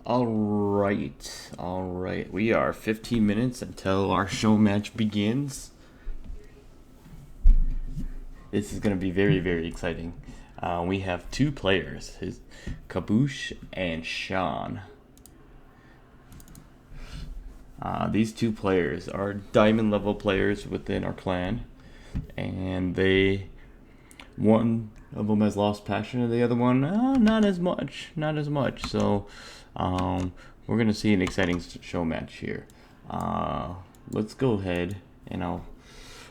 All right. We are 15 minutes until our show match begins. This is going to be very, very exciting. We have two players, Kaboosh and Shawn. These two players are diamond level players within our clan, and one of them has lost passion, and the other one, not as much. So, we're gonna see an exciting show match here. Let's go ahead and I'll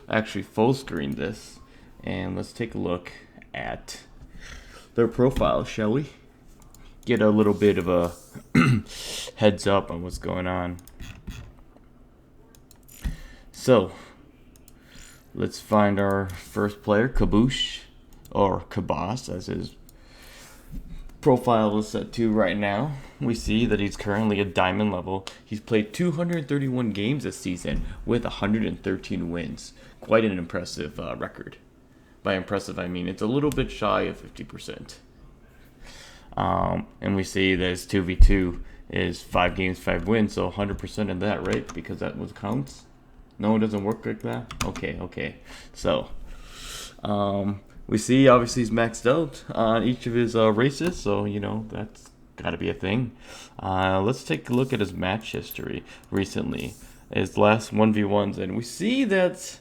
actually full screen this, and let's take a look at their profile, shall we? Get a little bit of a heads up on what's going on. So, let's find our first player, Kaboosh, or Kaboosh, as his profile is set to right now. We see that he's currently a diamond level. He's played 231 games this season with 113 wins. Quite an impressive record. By impressive, I mean it's a little bit shy of 50%. And we see that his 2v2 is 5 games, 5 wins, so 100% of that, right? Because that was counts. No, it doesn't work like that? Okay. So, we see obviously he's maxed out on each of his races, so, that's got to be a thing. Let's take a look at his match history recently. His last 1v1s, and we see that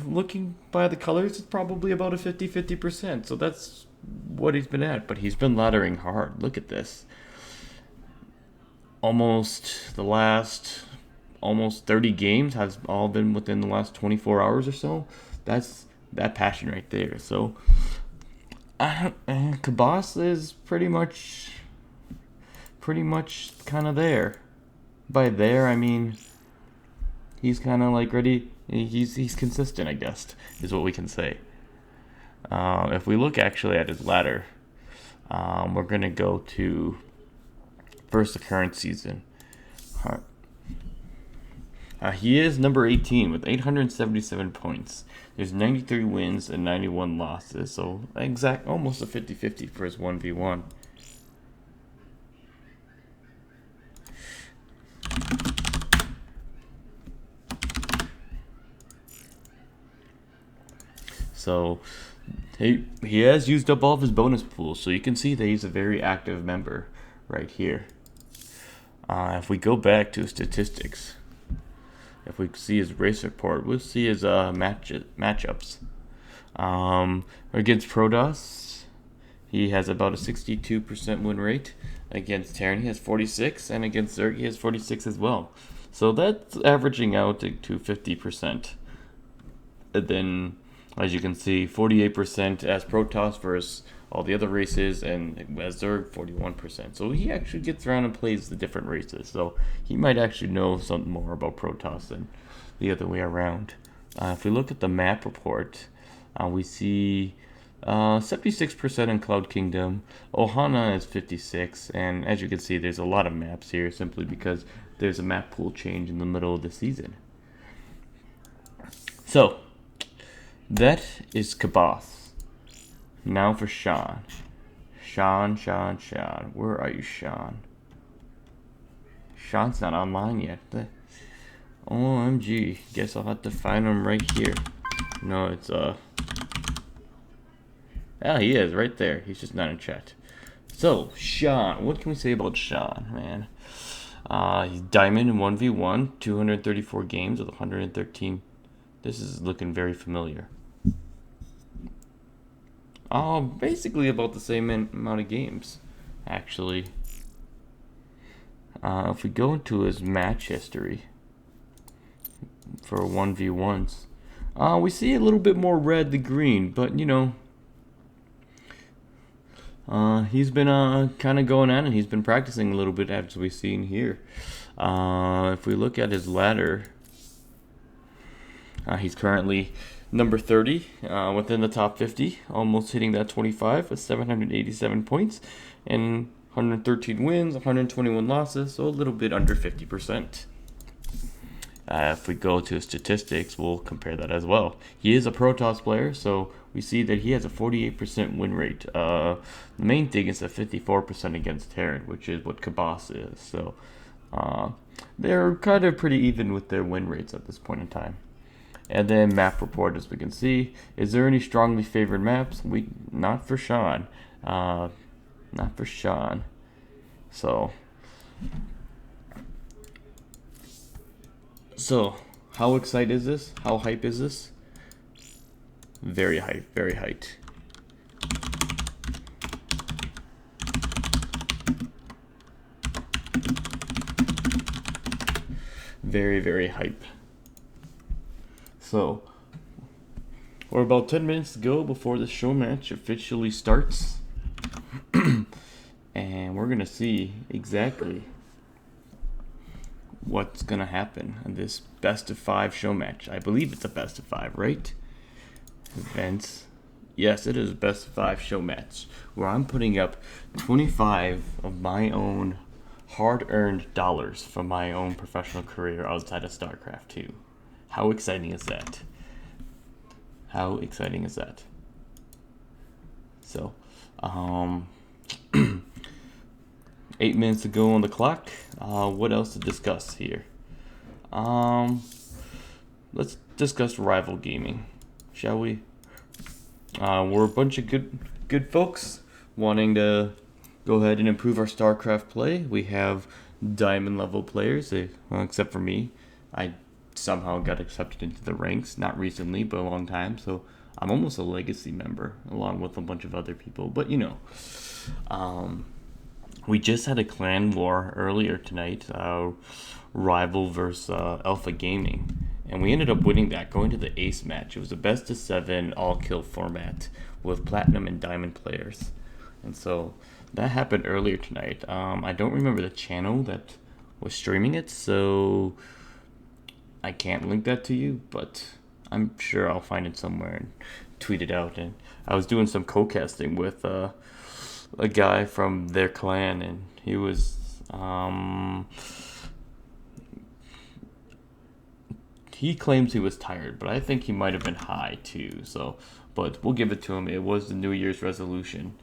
looking by the colors, it's probably about a 50%. So that's what he's been at, but he's been laddering hard. Look at this. Almost 30 games has all been within the last 24 hours or so. That's that passion right there. So, Kaboosh is pretty much kind of there. By there, I mean he's kind of like ready. He's consistent, I guess, is what we can say. If we look actually at his ladder, we're gonna go to first the current season. He is number 18 with 877 points. There's 93 wins and 91 losses, so almost a 50-50 for his 1v1. So he has used up all of his bonus pools, so you can see that he's a very active member right here. If we go back to his statistics, if we see his race report, we'll see his matchups. Against Protoss, he has about a 62% win rate. Against Terran, he has 46, and against Zerg, he has 46 as well. So that's averaging out to 50%. And then, as you can see, 48% as Protoss versus all the other races, and as Zerg, 41%. So he actually gets around and plays the different races. So he might actually know something more about Protoss than the other way around. If we look at the map report, we see 76% in Cloud Kingdom. Ohana is 56, and as you can see, there's a lot of maps here simply because there's a map pool change in the middle of the season. So, that is Kaboosh. Now for Shawn. Shawn. Where are you, Shawn? Shawn's not online yet. OMG. Guess I'll have to find him right here. No, it's yeah, he is right there. He's just not in chat. So, Shawn. What can we say about Shawn, man? He's diamond in 1v1, 234 games with 113. This is looking very familiar. Basically about the same amount of games, actually. If we go into his match history for 1v1s, we see a little bit more red than green, but he's been kind of going on, and he's been practicing a little bit, as we've seen here. If we look at his ladder, he's currently number 30 within the top 50, almost hitting that 25 with 787 points and 113 wins, 121 losses, so a little bit under 50%. If we go to his statistics, we'll compare that as well. He is a Protoss player, so we see that he has a 48% win rate. The main thing is a 54% against Terran, which is what Kaboosh is. So they're kind of pretty even with their win rates at this point in time. And then map report, as we can see. Is there any strongly favored maps? Not for Shawn. Not for Shawn. So, how excited is this? How hype is this? Very hype, very hyped. Very, very hype. So, we're about 10 minutes to go before the show match officially starts. And we're going to see exactly what's going to happen in this best of 5 show match. I believe it's a best of 5, right? Events. Yes, it is a best of 5 show match where I'm putting up 25 of my own hard-earned dollars from my own professional career outside of StarCraft 2. How exciting is that? How exciting is that? So, 8 minutes to go on the clock. What else to discuss here? Let's discuss rival gaming, shall we? We're a bunch of good folks wanting to go ahead and improve our StarCraft play. We have diamond level players, except for me. I somehow got accepted into the ranks, not recently, but a long time. So I'm almost a legacy member, along with a bunch of other people. But we just had a clan war earlier tonight, rival versus Alpha Gaming, and we ended up winning that, going to the ace match. It was a best of 7 all kill format with platinum and diamond players, and so that happened earlier tonight. I don't remember the channel that was streaming it, so I can't link that to you, but I'm sure I'll find it somewhere and tweet it out. And I was doing some co-casting with a guy from their clan, and he was he claims he was tired, but I think he might have been high too. So, but we'll give it to him. It was the New Year's resolution,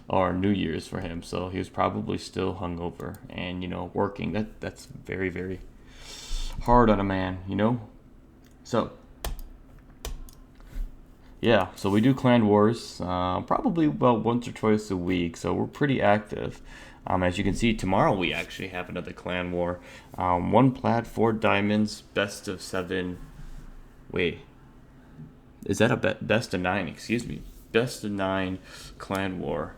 or New Year's for him, so he was probably still hungover and working. That's very, very hard on a man, So yeah, so we do clan wars probably about once or twice a week, so we're pretty active. As you can see, tomorrow we actually have another clan war. 1 plat, 4 diamonds, best of 7. Wait, is that a best of 9? Excuse me, best of 9 clan war.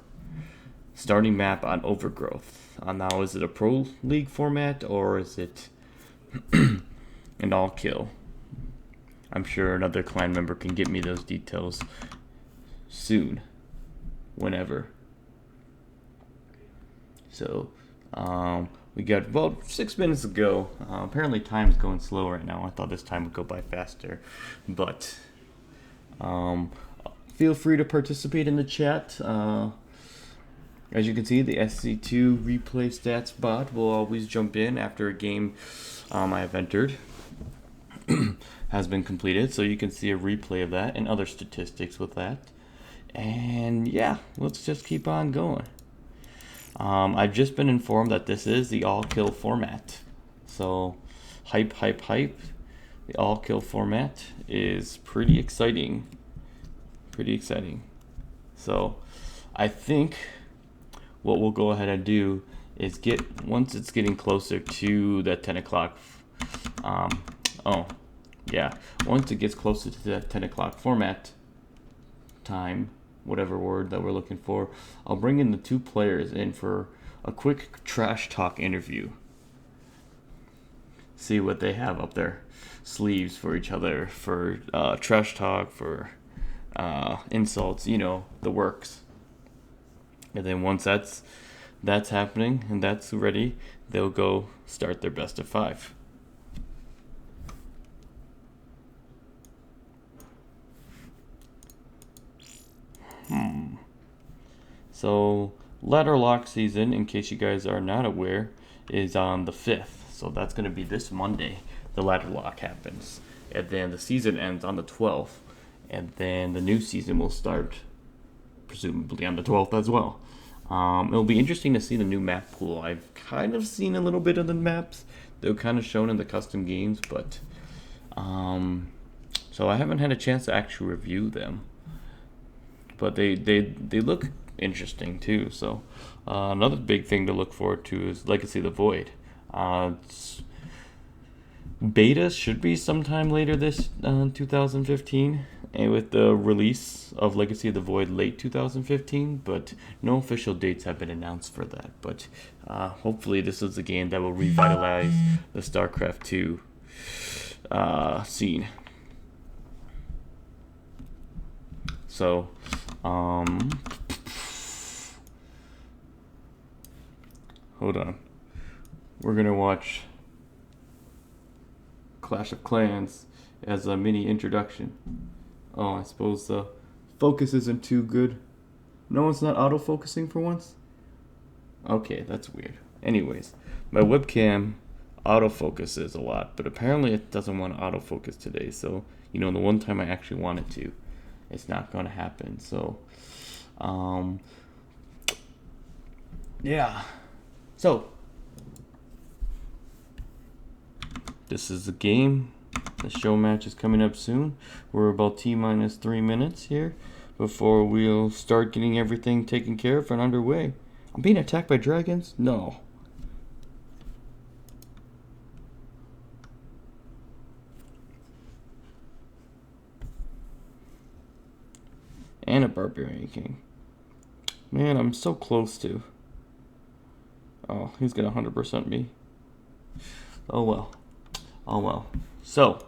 Starting map on Overgrowth. Now, is it a pro league format or is it an all kill? I'm sure another clan member can get me those details soon, whenever. So, we got about 6 minutes to go. Apparently time's going slow right now. I thought this time would go by faster. But, feel free to participate in the chat. As you can see, the SC2 replay stats bot will always jump in after a game I have entered has been completed, so you can see a replay of that and other statistics with that. And yeah, let's just keep on going. I've just been informed that this is the all-kill format. So hype. The all-kill format is pretty exciting. So I think what we'll go ahead and do is once it's getting closer to that 10 o'clock, once it gets closer to that 10 o'clock format time, whatever word that we're looking for, I'll bring in the 2 players in for a quick trash talk interview. See what they have up their sleeves for each other, for trash talk, for insults, the works. And then once that's happening and that's ready, they'll go start their best of 5. So ladder lock season, in case you guys are not aware, is on the 5th. So that's going to be this Monday. the ladder lock happens, and then the season ends on the 12th, and then the new season will start presumably on the 12th as well. It'll be interesting to see the new map pool. I've kind of seen a little bit of the maps. They're kind of shown in the custom games, but so I haven't had a chance to actually review them. But they look interesting too. So another big thing to look forward to is Legacy of the Void. Beta should be sometime later this 2015, and with the release of Legacy of the Void late 2015, but no official dates have been announced for that. But hopefully this is a game that will revitalize the StarCraft 2 scene. So, hold on. We're gonna watch Clash of Clans as a mini introduction. Oh, I suppose the focus isn't too good. No, it's not autofocusing for once? Okay, that's weird. Anyways, my webcam autofocuses a lot, but apparently it doesn't want to autofocus today. So, the one time I actually want it to, it's not going to happen. So, yeah. So, this is the game. The show match is coming up soon. We're about T-minus 3 minutes here before we'll start getting everything taken care of and underway. I'm being attacked by dragons? No. And a Barbarian King. Man, I'm so close to. Oh, he's gonna 100% me. Oh well. Oh well. So,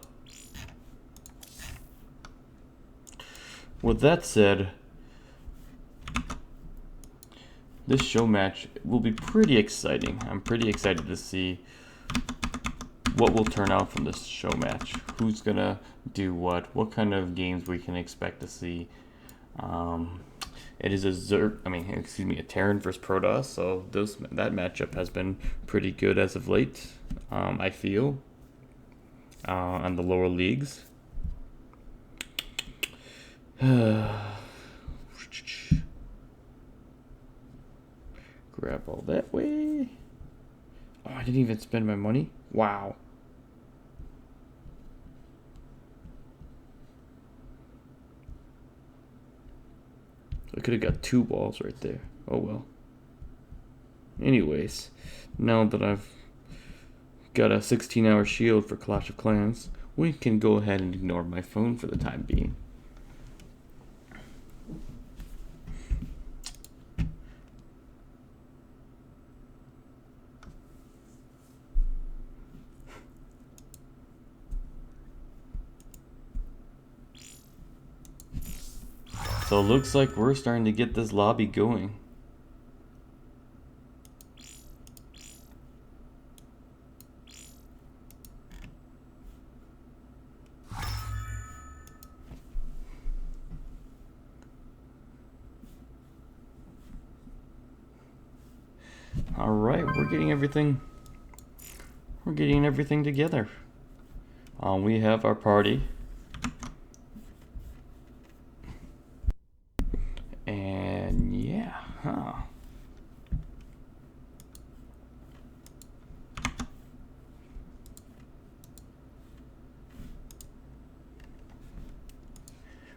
with that said, this show match will be pretty exciting. I'm pretty excited to see what will turn out from this show match. Who's gonna do what kind of games we can expect to see. It is a Terran versus Protoss, so that matchup has been pretty good as of late. I feel on the lower leagues. Grab all that way. Oh, I didn't even spend my money. Wow. I could have got 2 balls right there. Oh well. Anyways, now that I've got a 16-hour shield for Clash of Clans, we can go ahead and ignore my phone for the time being. So it looks like we're starting to get this lobby going. All right, we're getting everything together. We have our party. And yeah,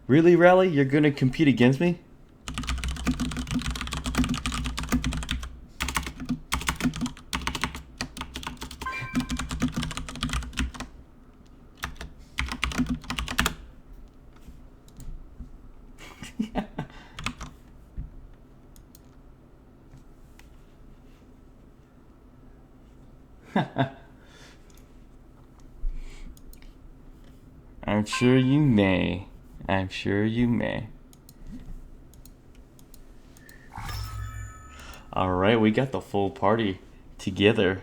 Really, Rally? You're gonna compete against me? I'm sure you may. I'm sure you may. Alright, we got the full party together.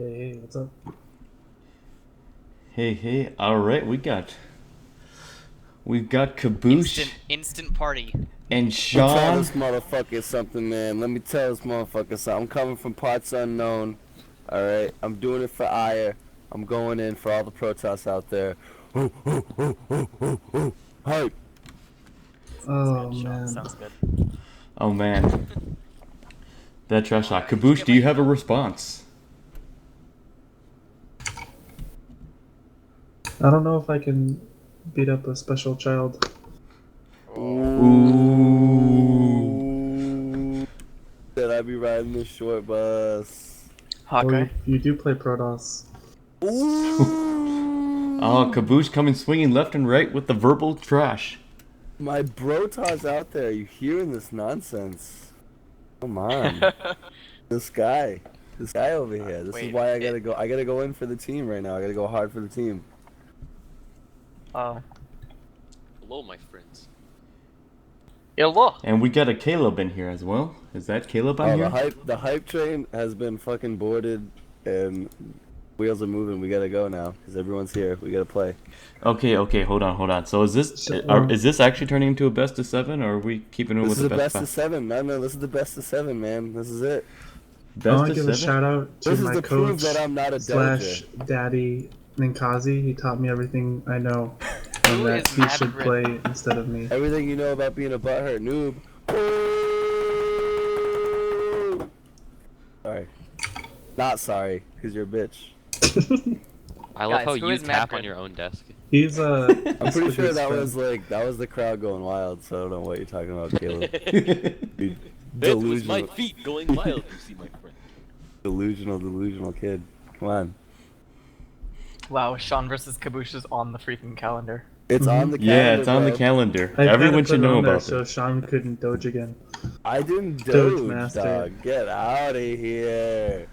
Hey, what's up? Hey, alright, we've got Kaboosh Instant party. and Let me tell Shawn. this motherfucker something, man. Let me tell this motherfucker something. I'm coming from parts unknown. Alright? I'm doing it for ire. I'm going in for all the protests out there. Hype. Oh Sounds man. Sounds good. Oh man. That trash talk. Kaboosh, do you have a response? I don't know if I can beat up a special child. Ooh. That I be riding this short bus. Hawkeye. You do play Protoss. Oh, Kaboosh coming swinging left and right with the verbal trash. My brotas out there, you hearing this nonsense? Come on. This guy over here. This is Wait, why I gotta go. I gotta go in for the team right now. I gotta go hard for the team. Oh. Hello, my friends. Hello. And we got a Caleb in here as well. Is that Caleb on Oh, here? the hype train has been fucking boarded, and wheels are moving. We gotta go now because everyone's here. We gotta play. Okay, hold on. So is this actually turning into a best of 7, or are we keeping it This with is the the best best of 7. No, this is the best of 7, man. This is it. I best want of to give a 7? shout out to This is my to prove coach that I'm not a slash doja. daddy Ninkazi. He taught me everything I know, and Who that is he should Maverick? play instead of me. Everything you know about being a butthurt noob. Sorry. Not sorry, because you're a bitch. I love Guys, how who you is tap Maverick? on your own desk. He's I'm he's pretty with sure his that friend. was the crowd going wild, so I don't know what you're talking about, Caleb. You That was my delusional, feet going wild, you see, my friend. delusional kid. Come on. Wow, Shawn versus Kaboosh is on the freaking calendar. It's on the calendar, Yeah, it's on the bro. calendar. I Everyone should know about so it. Sean couldn't doge again. I didn't Doge doge, master. dog. Get out of here.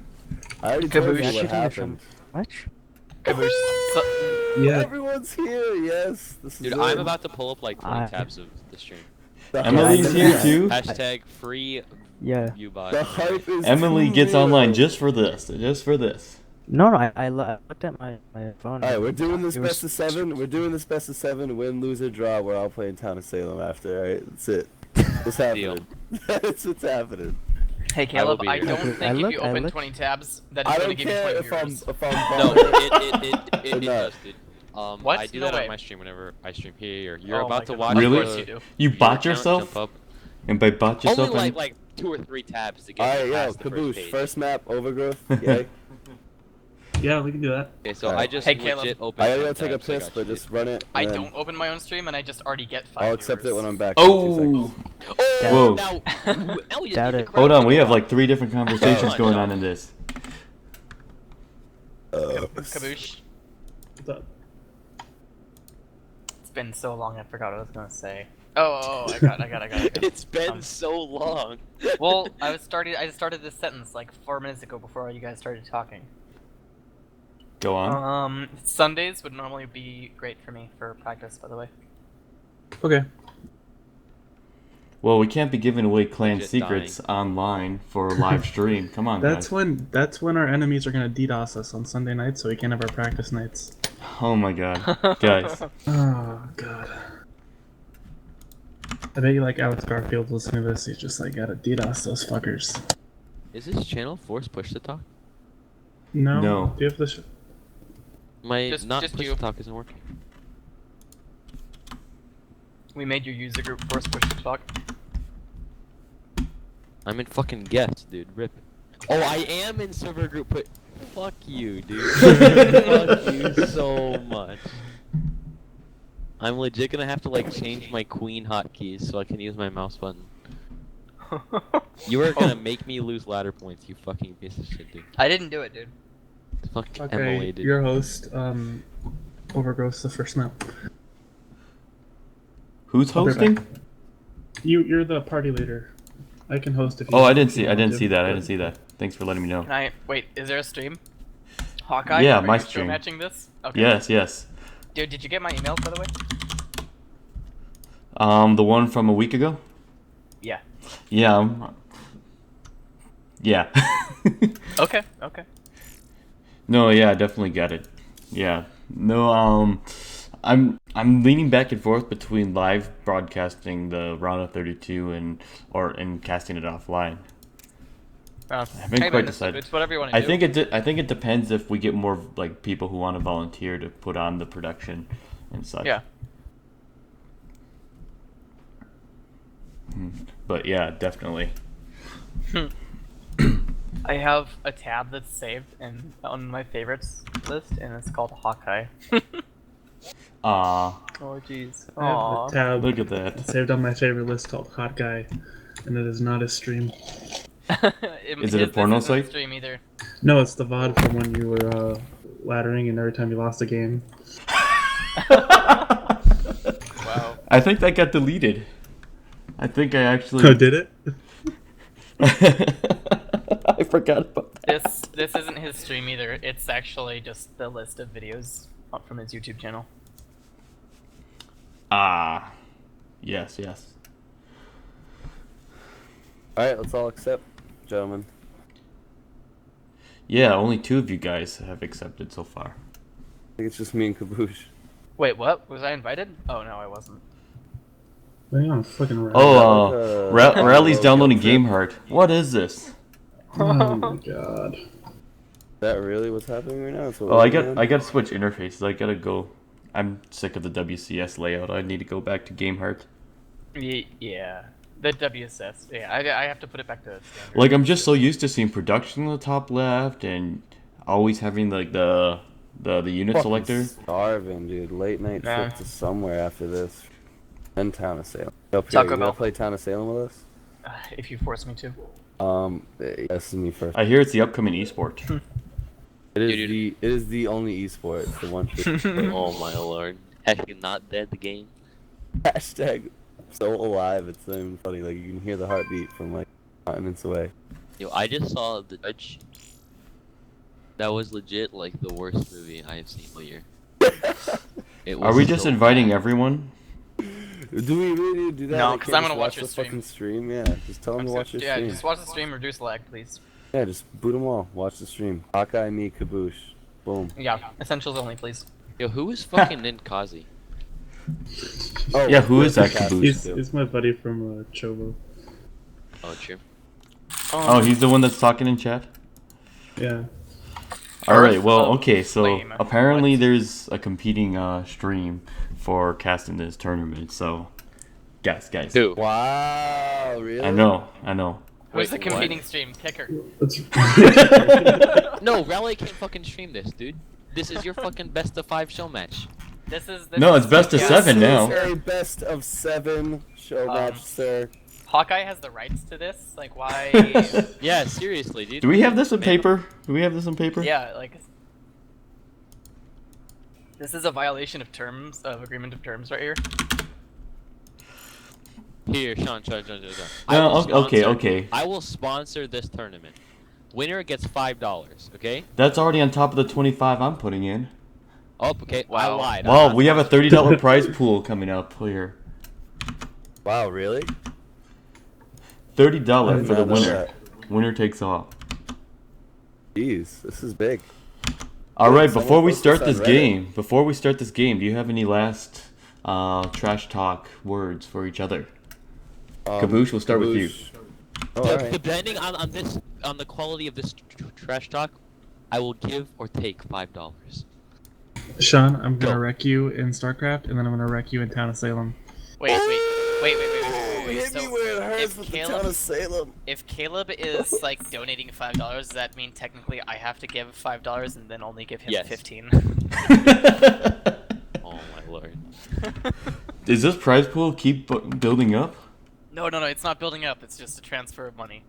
I already told you Kaboosh. what happened. Kaboosh. So, Yeah. Everyone's here, yes. This is Dude, it. I'm about to pull up like 20 tabs of the stream. The Emily's hype- here too. Hashtag free view bot. The hype is Emily too gets real. online just for this. No, I looked at my phone. Alright, we're doing this It was- best of 7. We're doing this best of 7. Win, lose, or draw. We're all playing Town of Salem after. Alright, that's it. What's happening? That's what's happening. hey Caleb, be I here. don't Okay, think I if look- you I open look- 20 tabs, that I it's don't going to give you care 20 if I'm viewers. No, it Or not. does, dude. What? I do No that way. on my stream whenever I stream here. You're Oh about my to goodness. watch Really? Of course you do. You your bot account yourself? jump up. And by bot Only yourself, like 2 or 3 tabs to get Alright, me yo, past the first Kaboosh. page. First map, Overgrowth. Yay. Yeah, we can do that. Okay, so Alright. I just Hey, legit Caleb. opened I gotta 10 go take a tabs, so I piss, got but you, just run it. I and then don't open my own stream, and I just already get 5 I'll accept it viewers. when I'm back. Oh! dude. Whoa. Now, Elliot, Doubt you it. can Hold on, we crowd have like 3 different conversations Oh. going on in this. Kaboosh. What's up? It's been so long, I forgot what I was going to say. Oh, I got it. It's been so long. Well, I started this sentence like 4 minutes ago before you guys started talking. Go on. Sundays would normally be great for me for practice, by the way. Okay. Well, we can't be giving away clan Legit secrets online for a live stream. Come on, That's guys. when our enemies are gonna DDoS us on Sunday nights, so we can't have our practice nights. Oh my god. Guys. Oh god. I bet you like Alex Garfield listening to this. He's just like gotta DDoS those fuckers. Is this channel force push to talk? No. No. Do you have the? My Just not push you. to talk isn't working. We made your user group force push to talk. I'm in fucking guest, dude. Rip. Oh, I am in server group, but fuck you, dude. Fuck you so much. I'm legit gonna have to like change my queen hotkeys so I can use my mouse button. You are gonna make me lose ladder points, you fucking piece of shit, dude. I didn't do it, dude. Fuck Okay. Emily, dude. Your host. Overgrowth's the first map. Who's I'll be hosting? back. You're the party leader. I can host if you. Oh, I didn't if you see. I want didn't to, see that. I but- didn't see that. Thanks for letting me know. Can I wait? Is there a stream? Hawkeye? Yeah, Are my you stream. Matching this? Okay. Yes. Dude, did you get my email by the way? The one from a week ago. Yeah. Yeah. Yeah. Okay. No, yeah, I definitely get it. Yeah. No, I'm leaning back and forth between live broadcasting the round of 32 and casting it offline. Oh. I haven't Hey, quite man, decided. it's whatever you want to I do. think I think it depends if we get more like people who want to volunteer to put on the production and such. Yeah. But yeah, definitely. I have a tab that's saved and on my favorites list, and it's called Hawkeye. Ah, Oh jeez. I have a Aww. tab look at that. saved on my favorite list called Hot Guy, and it is not a stream. Is it a porno this isn't site? Stream either. No, it's the VOD from when you were laddering and every time you lost a game. Wow. I think that got deleted. I think I actually. Oh, did it? I forgot about that. This isn't his stream either. It's actually just the list of videos from his YouTube channel. Ah, yes, yes. Alright, let's all accept, gentlemen. Yeah, only 2 of you guys have accepted so far. I think it's just me and Kaboosh. Wait, what? Was I invited? Oh no, I wasn't. What are you on fucking rally? Oh, like a- Rally's downloading guilt trip? GameHeart. What is this? Oh my god. Is that really what's happening right now? That's what Oh, we're I doing? got to switch interfaces. I gotta go. I'm sick of the WCS layout. I need to go back to GameHeart. Yeah. The WSS. Yeah, I have to put it back to standard. Like I'm just so used to seeing production on the top left and always having like the unit Fucking selector. starving, dude. Late night Nah. trip to somewhere after this. And Town of Salem. Yo, Pierre, Taco you gonna Bell. play Town of Salem with us? If you force me to. This is me first. I hear it's the upcoming esport. It is the only esport. It's the one true. Oh my lord. Actually not dead the game. Hashtag so alive. It's not even funny. Like you can hear the heartbeat from like continents away. Yo, I just saw The Judge. That was legit like the worst movie I have seen all year. It Are we was just so inviting bad. everyone? Do we really need to do that? No, Like, 'cause can't I'm just gonna watch your the stream. fucking stream. Yeah, just tell them to watch your Yeah, stream. just watch the stream, reduce lag, please. Yeah, just boot them all. Watch the stream. Hawkeye, me, Kaboosh. Boom. Yeah, essentials only, please. Yo, who is fucking Ninkazi? Oh, Yeah, who is that Cast Kaboosh? too. He's my buddy from Chobo. Oh, true. Oh, he's the one that's talking in chat? Yeah. Alright, well, of okay, so Flame. apparently What? there's a competing stream for casting this tournament, so guys. Who? Wow, really? I know. Who's the Wait, competing stream? Picker. That's No, Rally can't fucking stream this, dude. This is your fucking best of 5 show match. This is. No, it's best of yeah, 7 now. This is a best of 7 show match, sir. Hawkeye has the rights to this. Like, why? Yeah, seriously, dude. Do we have this on Man. paper? Do we have this on paper? Yeah, like. This is a violation of terms, of agreement of terms right here. Here, Sean. No, okay. I will sponsor this tournament. Winner gets $5, okay? That's already on top of the 25 I'm putting in. Oh, okay. I Wow. lied. I'm Wow, not we have a sponsoring. $30 prize pool coming up here. Wow, really? $30 for the I did not know winner. that. Winner takes all. Jeez, this is big. All right, someone before we post start this this on Reddit. game, do you have any last trash talk words for each other? Kaboosh, we'll start with you. Oh, De- alright. Depending on the quality of this trash talk, I will give or take $5. Sean, I'm gonna Go. wreck you in StarCraft, and then I'm gonna wreck you in Town of Salem. Wait. Hit me So, where it hurts if with the Caleb- Town of Salem. if Caleb is like donating $5, does that mean technically I have to give $5 and then only give him Yes. 15? Oh my lord. Does this prize pool keep building up? No, it's not building up. It's just a transfer of money.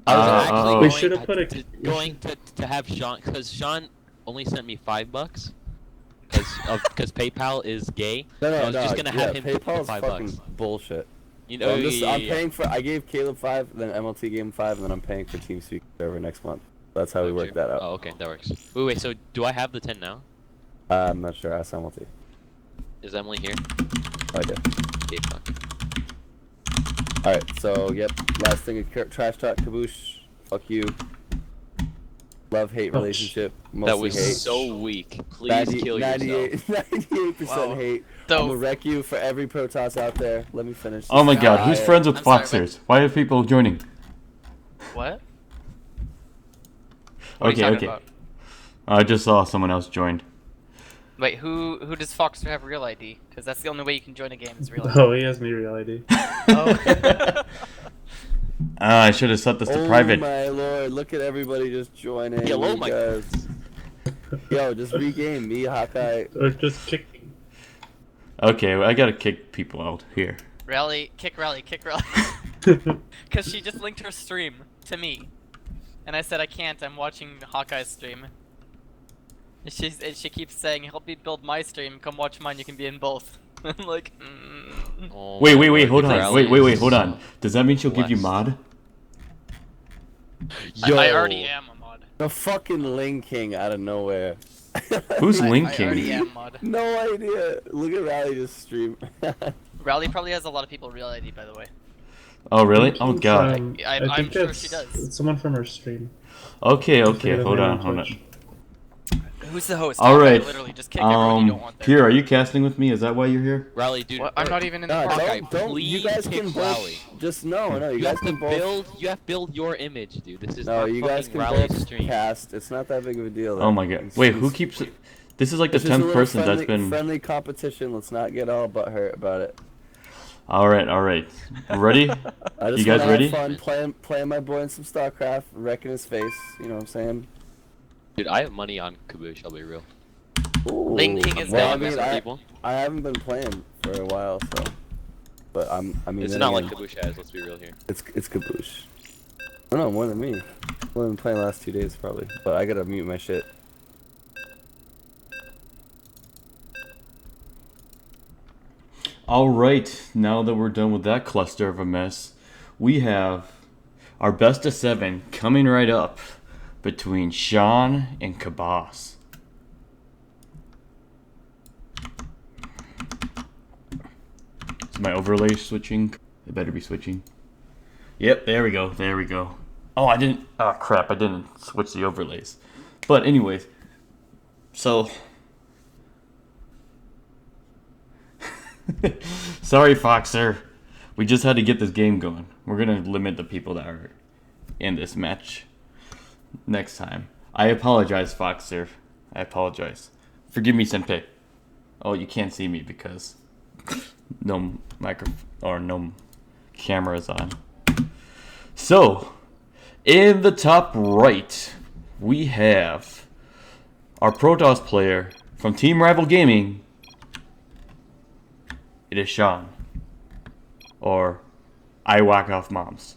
I was Oh. actually We going, should've put a- going to have Sean, because Sean only sent me $5 because PayPal is gay. No, I was just gonna have him put the PayPal's $5. fucking bullshit. You know, I'm paying for. I gave Caleb 5, then MLT gave him 5, and then I'm paying for TeamSpeak server next month. That's how we work that out. Oh, okay, that works. Wait. So do I have the 10 now? I'm not sure. Ask MLT. Is Emily here? Oh, I did. Okay, fuck. All right. So, yep. Last thing is trash talk. Kaboosh. Fuck you. Love hate Ouch. relationship. Mostly That was hate. so weak. Please kill yourself. 98% Wow. hate. So- I'm gonna wreck you for every Protoss out there. Let me finish. Oh my This god, is who's fire. friends with I'm sorry, Foxers? Why are people joining? What? What are Okay, you talking okay. about? I just saw someone else joined. Wait, who does Foxer have real ID? Because that's the only way you can join a game is real ID. Oh, he has me real ID. Oh. I should have set this to private. Oh my lord, look at everybody just joining. Hello, you my guys. Yo, just regame me, Hawkeye. Or just kick. Okay, well, I gotta kick people out here. Rally, kick Rally. Because she just linked her stream to me. And I said I can't, I'm watching Hawkeye's stream. And she keeps saying, help me build my stream, come watch mine, you can be in both. I'm like, Oh Wait, my wait, wait, lord, hold on. Rally Wait, is hold so on. Does that mean she'll give you blessed. mod? Yo. I already am a mod. The fucking Ling King out of nowhere. Who's I linking? already am mod. No idea. Look at Rally just stream. Rally probably has a lot of people real ID, by the way. Oh, really? Oh, God. I'm think sure it's she does. someone from her stream. Okay, I okay, forget his hold name on, hold Twitch. on. Who's the host? All right. Literally, just kick everyone you don't want there. Pierre, are you casting with me? Is that why you're here? Rally, dude. What? I'm not even in the No, party. Hawkeye, don't. You please guys kick can both. Rally. Just no. You You guys have to can both. build. You have to build your image, dude. This is No, not you guys fucking can Rally's both stream. cast. It's not that big of a deal. Oh my God. Wait, who keeps... This is like the This is a 10th little person friendly, that's been... friendly competition. Let's not get all butthurt about it. Alright. Ready? I just You guys wanna ready? have fun playing my boy in some StarCraft, wrecking his face. You know what I'm saying? Dude, I have money on Kaboosh. I'll be real. Ooh. Ling King is Well, I down mean, there. People. I haven't been playing for a while, so. But I mean, It's then not like again, Kaboosh has. Let's be real here. it's Kaboosh. Oh no, more than me. More than playing the last 2 days probably. But I gotta mute my shit. Alright, now that we're done with that cluster of a mess, we have our best of 7 coming right up between Shawn and Kaboosh. Is my overlay switching? It better be switching. Yep, there we go. Oh, I didn't... Oh, crap, I didn't switch the overlays. But anyways, so... Sorry, Foxer. We just had to get this game going. We're gonna limit the people that are in this match next time. I apologize, Foxer. I apologize. Forgive me, Senpai. Oh, you can't see me because no microphone or no camera is on. So, in the top right, we have our Protoss player from Team Rival Gaming. It is Shawn, or I whack off moms.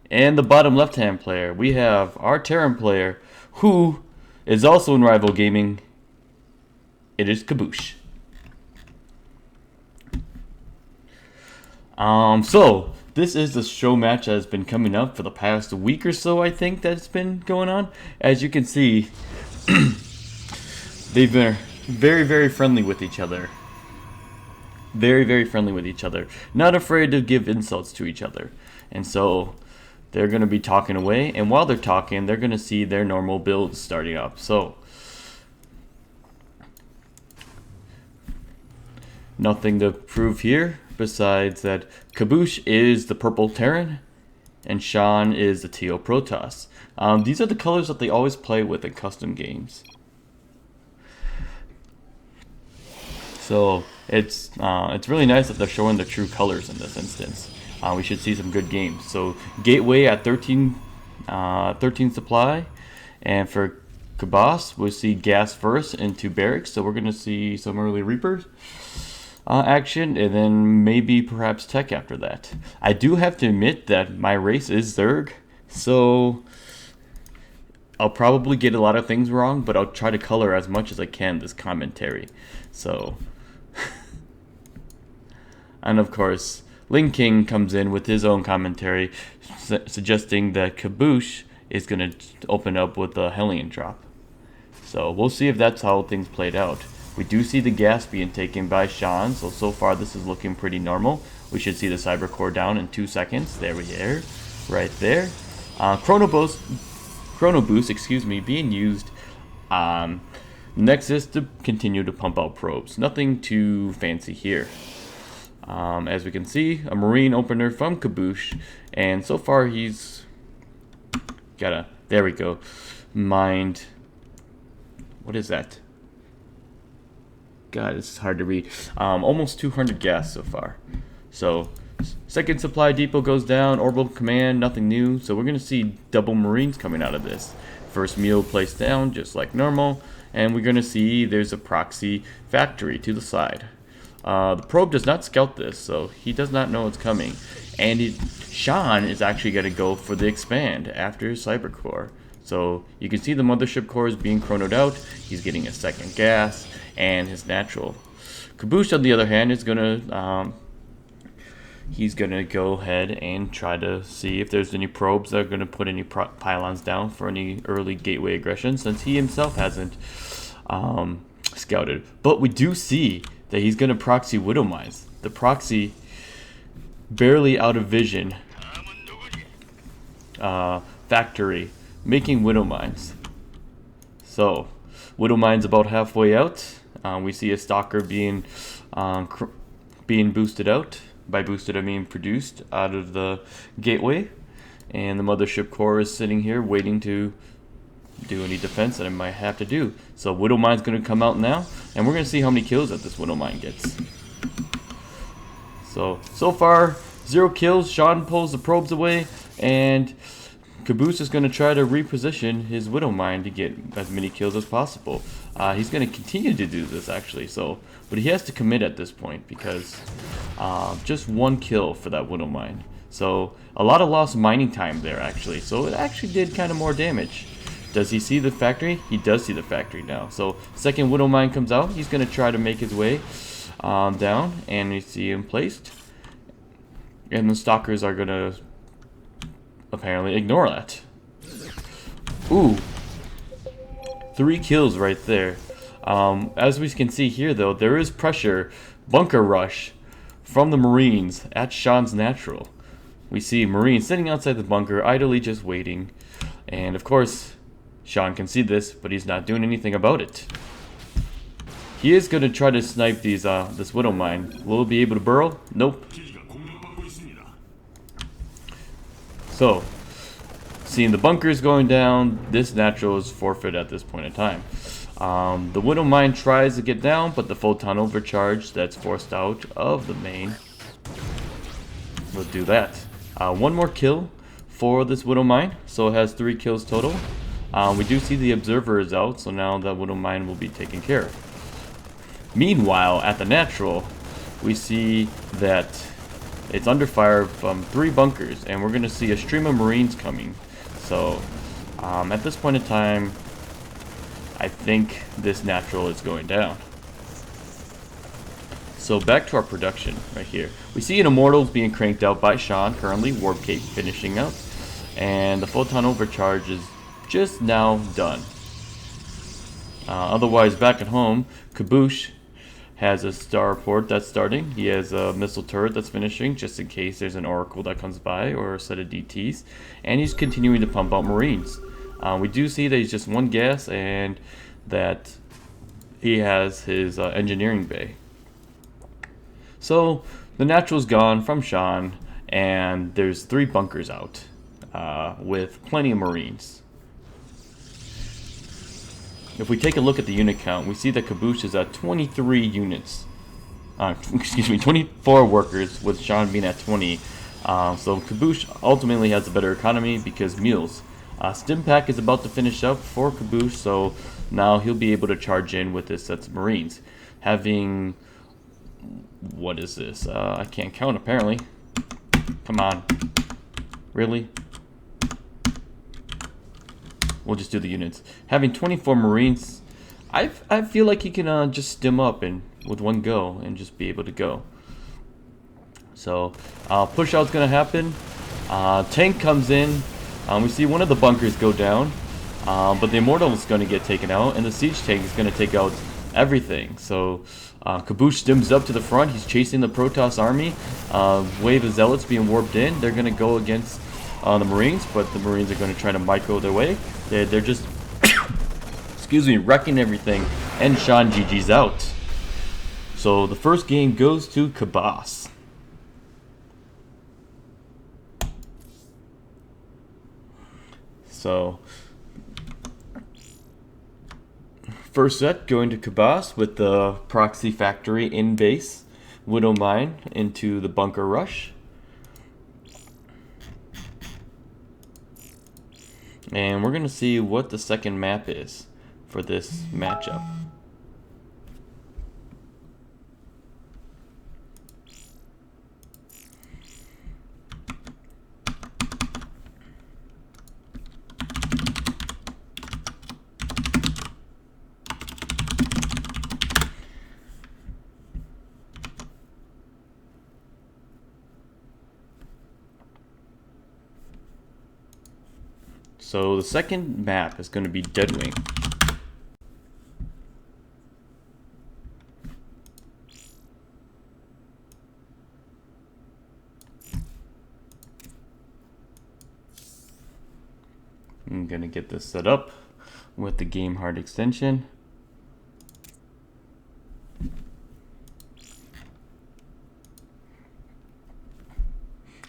And the bottom left-hand player, we have our Terran player, who is also in Rival Gaming. It is Kaboosh. So this is the show match that has been coming up for the past week or so. I think that's been going on. As you can see, they've been very, very friendly with each other. Very friendly with each other. Not afraid to give insults to each other. And so they're going to be talking away. And while they're talking, they're going to see their normal builds starting up. So nothing to prove here besides that Kaboosh is the purple Terran and Shawn is the teal Protoss. These are the colors that they always play with in custom games. So it's really nice that they're showing the true colors in this instance. We should see some good games. So Gateway at 13 supply, and for Kaboosh we'll see gas first into barracks. So we're gonna see some early Reapers action, and then maybe perhaps tech after that. I do have to admit that my race is Zerg, so I'll probably get a lot of things wrong, but I'll try to color as much as I can this commentary. So, and of course, Ling King comes in with his own commentary, suggesting that Kaboosh is going to open up with a Hellion drop. So we'll see if that's how things played out. We do see the gas being taken by Shawn, so far this is looking pretty normal. We should see the Cyber Core down in 2 seconds. There we are, right there. Chrono Boost, being used Next is to continue to pump out probes. Nothing too fancy here. As we can see, a marine opener from Kaboosh, and so far he's got a, there we go, mined, what is that? God, this is hard to read. Almost 200 gas so far. So, second supply depot goes down, orbital command, nothing new. So we're going to see double marines coming out of this. First mule placed down, just like normal. And we're going to see there's a proxy factory to the side. The probe does not scout this, so he does not know it's coming. And Shawn is actually going to go for the expand after his cyber core. So you can see the mothership core is being chronoed out. He's getting a second gas and his natural. Kaboosh, on the other hand, is gonna go ahead and try to see if there's any probes that are gonna put any pylons down for any early gateway aggression, since he himself hasn't scouted. But we do see that he's gonna proxy Widow Mines. The proxy barely out of vision factory making Widow Mines. So Widow Mine's about halfway out. We see a stalker being boosted out. By boosted, I mean produced out of the gateway. And the mothership core is sitting here waiting to do any defense that it might have to do. So Widow Mine's going to come out now, and we're going to see how many kills that this Widow Mine gets. So far, 0 kills. Shawn pulls the probes away, and Kaboosh is going to try to reposition his Widow Mine to get as many kills as possible. He's going to continue to do this, actually. But he has to commit at this point, because just 1 kill for that Widow Mine. So a lot of lost mining time there, actually. So it actually did kind of more damage. Does he see the factory? He does see the factory now. So second Widow Mine comes out. He's going to try to make his way down, and we see him placed. And the stalkers are going to apparently ignore that. Ooh. 3 kills right there. As we can see here, though, there is pressure, bunker rush from the Marines at Shawn's natural. We see Marines sitting outside the bunker, idly just waiting. And of course, Shawn can see this, but he's not doing anything about it. He is going to try to snipe these this Widow Mine. Will he be able to burrow? Nope. So, seeing the bunkers going down, this natural is forfeit at this point in time. The Widow Mine tries to get down, but the photon overcharge that's forced out of the main will do that. 1 more kill for this Widow Mine, so it has 3 kills total. We do see the observer is out, so now that Widow Mine will be taken care of. Meanwhile, at the natural, we see that it's under fire from 3 bunkers, and we're going to see a stream of Marines coming. So, at this point in time, I think this natural is going down. So back to our production right here. We see an Immortals being cranked out by Shawn, currently Warp Cape finishing up, and the Photon Overcharge is just now done. Otherwise, back at home, Kaboosh has a starport that's starting. He has a missile turret that's finishing, just in case there's an Oracle that comes by or a set of DTs. And he's continuing to pump out Marines. We do see that he's just 1 gas and that he has his engineering bay. So the natural's gone from Shawn, and there's 3 bunkers out with plenty of Marines. If we take a look at the unit count, we see that Kaboosh is at 23 units. 24 workers, with Shawn being at 20. So Kaboosh ultimately has a better economy because mules. Stimpack is about to finish up for Kaboosh, so now he'll be able to charge in with his sets of Marines. Having... what is this? I can't count, apparently. Come on. Really? We'll just do the units. Having 24 Marines, I feel like he can just stim up and with 1 go and just be able to go. So push out's gonna happen. Tank comes in. We see one of the bunkers go down, but the Immortal is gonna get taken out, and the siege tank is gonna take out everything. So Kaboosh stims up to the front. He's chasing the Protoss army. Wave of Zealots being warped in. They're gonna go against the Marines, but the Marines are gonna try to micro their way. They're just excuse me, wrecking everything, and Shawn GG's out. So the first game goes to Kaboosh. So first set going to Kaboosh with the Proxy Factory in base, Widow Mine into the Bunker Rush. And we're going to see what the second map is for this matchup. So the second map is going to be Deadwing. I'm going to get this set up with the Game Hard extension.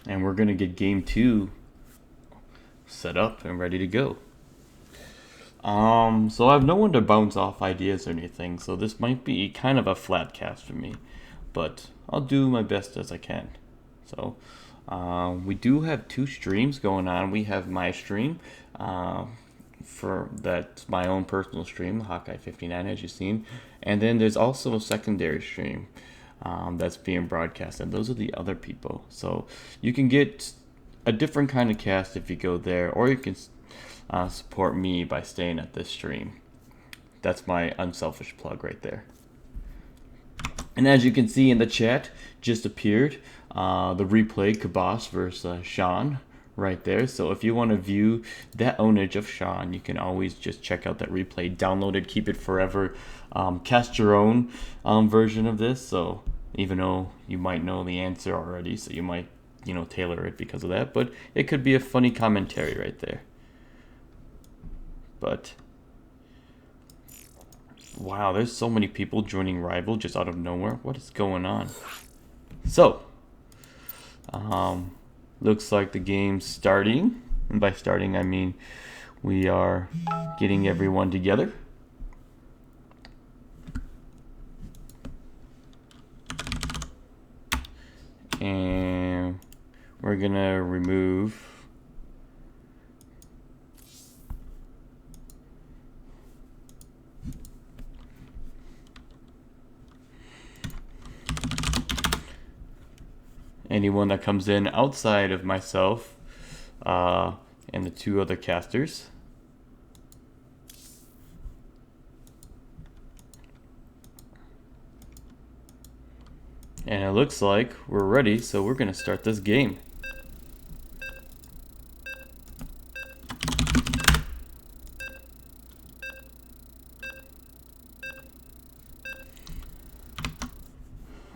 And we're going to get game 2 set up and ready to go. So I have no one to bounce off ideas or anything, so this might be kind of a flat cast for me, but I'll do my best as I can. So we do have 2 streams going on. We have my stream for that's my own personal stream, Hawkeye 59, as you've seen, and then there's also a secondary stream that's being broadcast, and those are the other people. So you can get a different kind of cast if you go there, or you can support me by staying at this stream. That's my unselfish plug right there. And as you can see in the chat, just appeared the replay Kaboosh versus Shawn right there. So if you want to view that ownage of Shawn, you can always just check out that replay, download it, keep it forever, cast your own version of this. So even though you might know the answer already, so you might tailor it because of that, but it could be a funny commentary right there. But wow, there's so many people joining Rival just out of nowhere. What is going on? So looks like the game's starting, and by starting I mean we are getting everyone together. And we're gonna remove anyone that comes in outside of myself and the 2 other casters. And it looks like we're ready, so we're gonna start this game.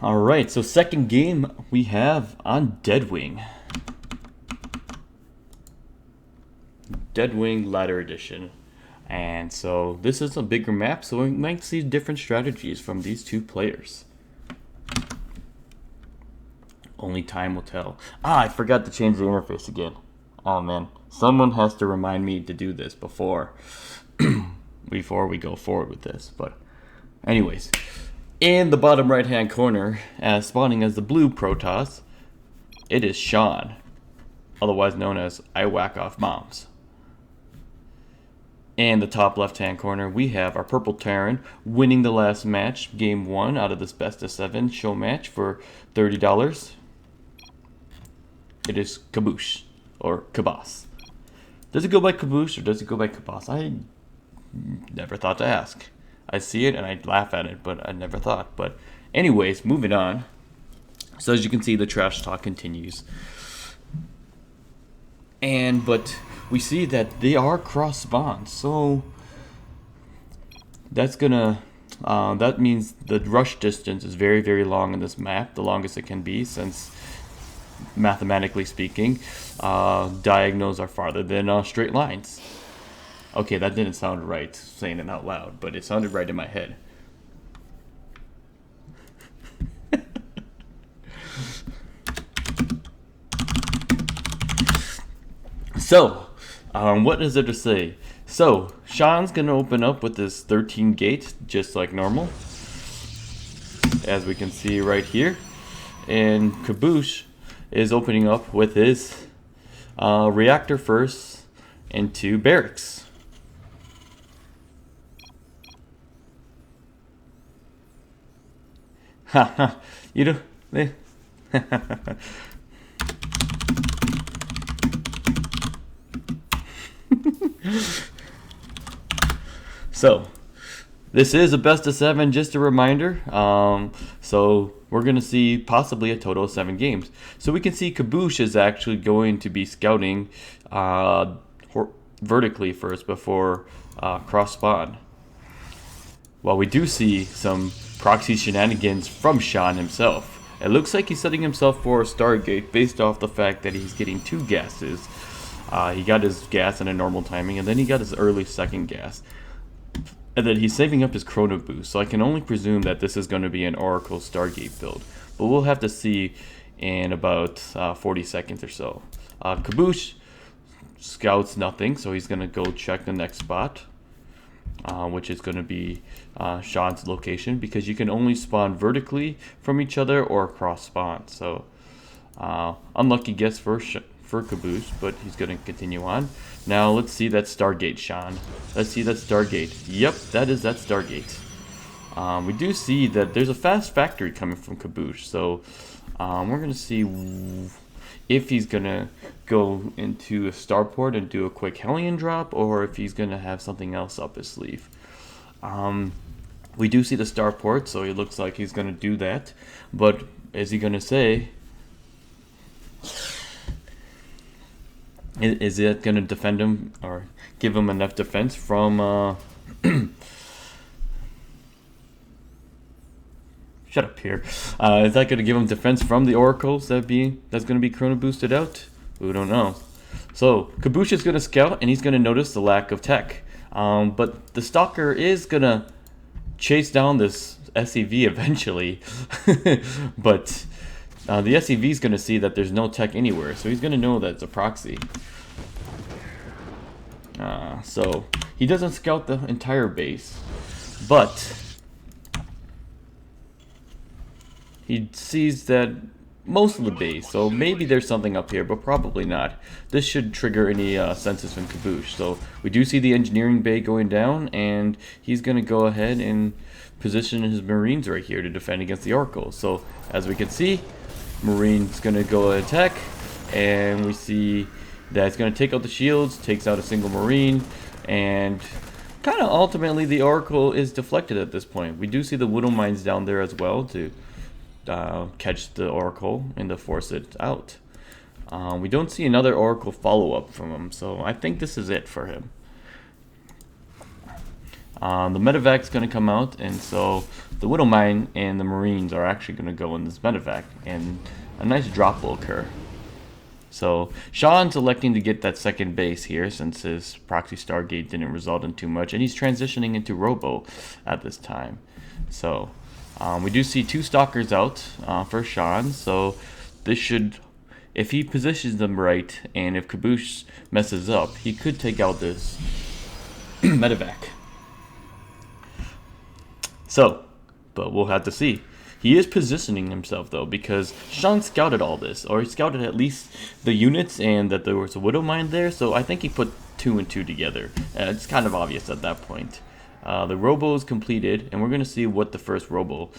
Alright, so second game we have on Deadwing. Deadwing Ladder Edition. And so this is a bigger map, so we might see different strategies from these 2 players. Only time will tell. I forgot to change the interface again. Oh man, someone has to remind me to do this before we go forward with this. But anyways, in the bottom right hand corner, spawning as the blue Protoss, it is Shawn, otherwise known as I Whack Off Moms. In the top left hand corner, we have our purple Terran winning the last match, game 1 out of this best of 7 show match for $30. It is Kaboosh, or Kaboosh. Does it go by Kaboosh or does it go by Kaboosh? I never thought to ask. I see it and I laugh at it, but I never thought. But anyways, moving on. So as you can see, the trash talk continues. But we see that they are cross spawns, so that's gonna that means the rush distance is very, very long in this map, the longest it can be, since mathematically speaking, diagonals are farther than straight lines. Okay, that didn't sound right saying it out loud, but it sounded right in my head. So, what is there to say? So, Shawn's gonna open up with this 13 gate, just like normal, as we can see right here. And Kaboosh is opening up with his reactor first into barracks. Haha, you know, So, this is a best of 7, just a reminder. So we're going to see possibly a total of 7 games. So we can see Kaboosh is actually going to be scouting vertically first before cross spawn. While we do see some proxy shenanigans from Shawn himself. It looks like he's setting himself for a Stargate based off the fact that he's getting 2 gases. He got his gas in a normal timing, and then he got his early second gas. And then he's saving up his Chrono Boost, so I can only presume that this is going to be an Oracle Stargate build. But we'll have to see in about 40 seconds or so. Kaboosh scouts nothing, so he's going to go check the next spot, which is going to be Shawn's location, because you can only spawn vertically from each other or cross spawn. So unlucky guess for Kaboosh, but he's going to continue on. Now let's see that Stargate, Shawn. Let's see that Stargate. Yep, that is that Stargate. We do see that there's a fast factory coming from Kaboosh, so we're going to see if he's going to go into a starport and do a quick Hellion drop, or if he's going to have something else up his sleeve. We do see the starport, so it looks like he's going to do that. But is he going to say... Is it going to defend him or give him enough defense from... Shut up here. Is that going to give him defense from the oracles that's going to be chrono boosted out? We don't know. So Kaboosh is going to scout, and he's going to notice the lack of tech. But the stalker is going to chase down this SCV eventually. But the SCV is going to see that there's no tech anywhere, so he's going to know that it's a proxy. So he doesn't scout the entire base, but he sees that most of the base, so maybe there's something up here, but probably not. This should trigger any senses from Kaboosh. So we do see the engineering bay going down, and he's going to go ahead and position his Marines right here to defend against the Oracle. So as we can see, Marine's going to go attack, and we see that it's going to take out the shields, takes out a single Marine, and kind of ultimately the Oracle is deflected at this point. We do see the Widow Mines down there as well to catch the Oracle and to force it out. We don't see another Oracle follow-up from him, so I think this is it for him. The medevac's going to come out, and so the Widow Mine and the Marines are actually going to go in this medevac, and a nice drop will occur. So Shawn's electing to get that second base here since his proxy Stargate didn't result in too much, and he's transitioning into Robo at this time. So we do see 2 stalkers out for Shawn, so this should, if he positions them right, and if Kaboosh messes up, he could take out this medevac. So, but we'll have to see. He is positioning himself though, because Shawn scouted all this, or he scouted at least the units and that there was a Widow Mine there, so I think he put 2 and 2 together. It's kind of obvious at that point. The Robo is completed, and we're going to see what the first Robo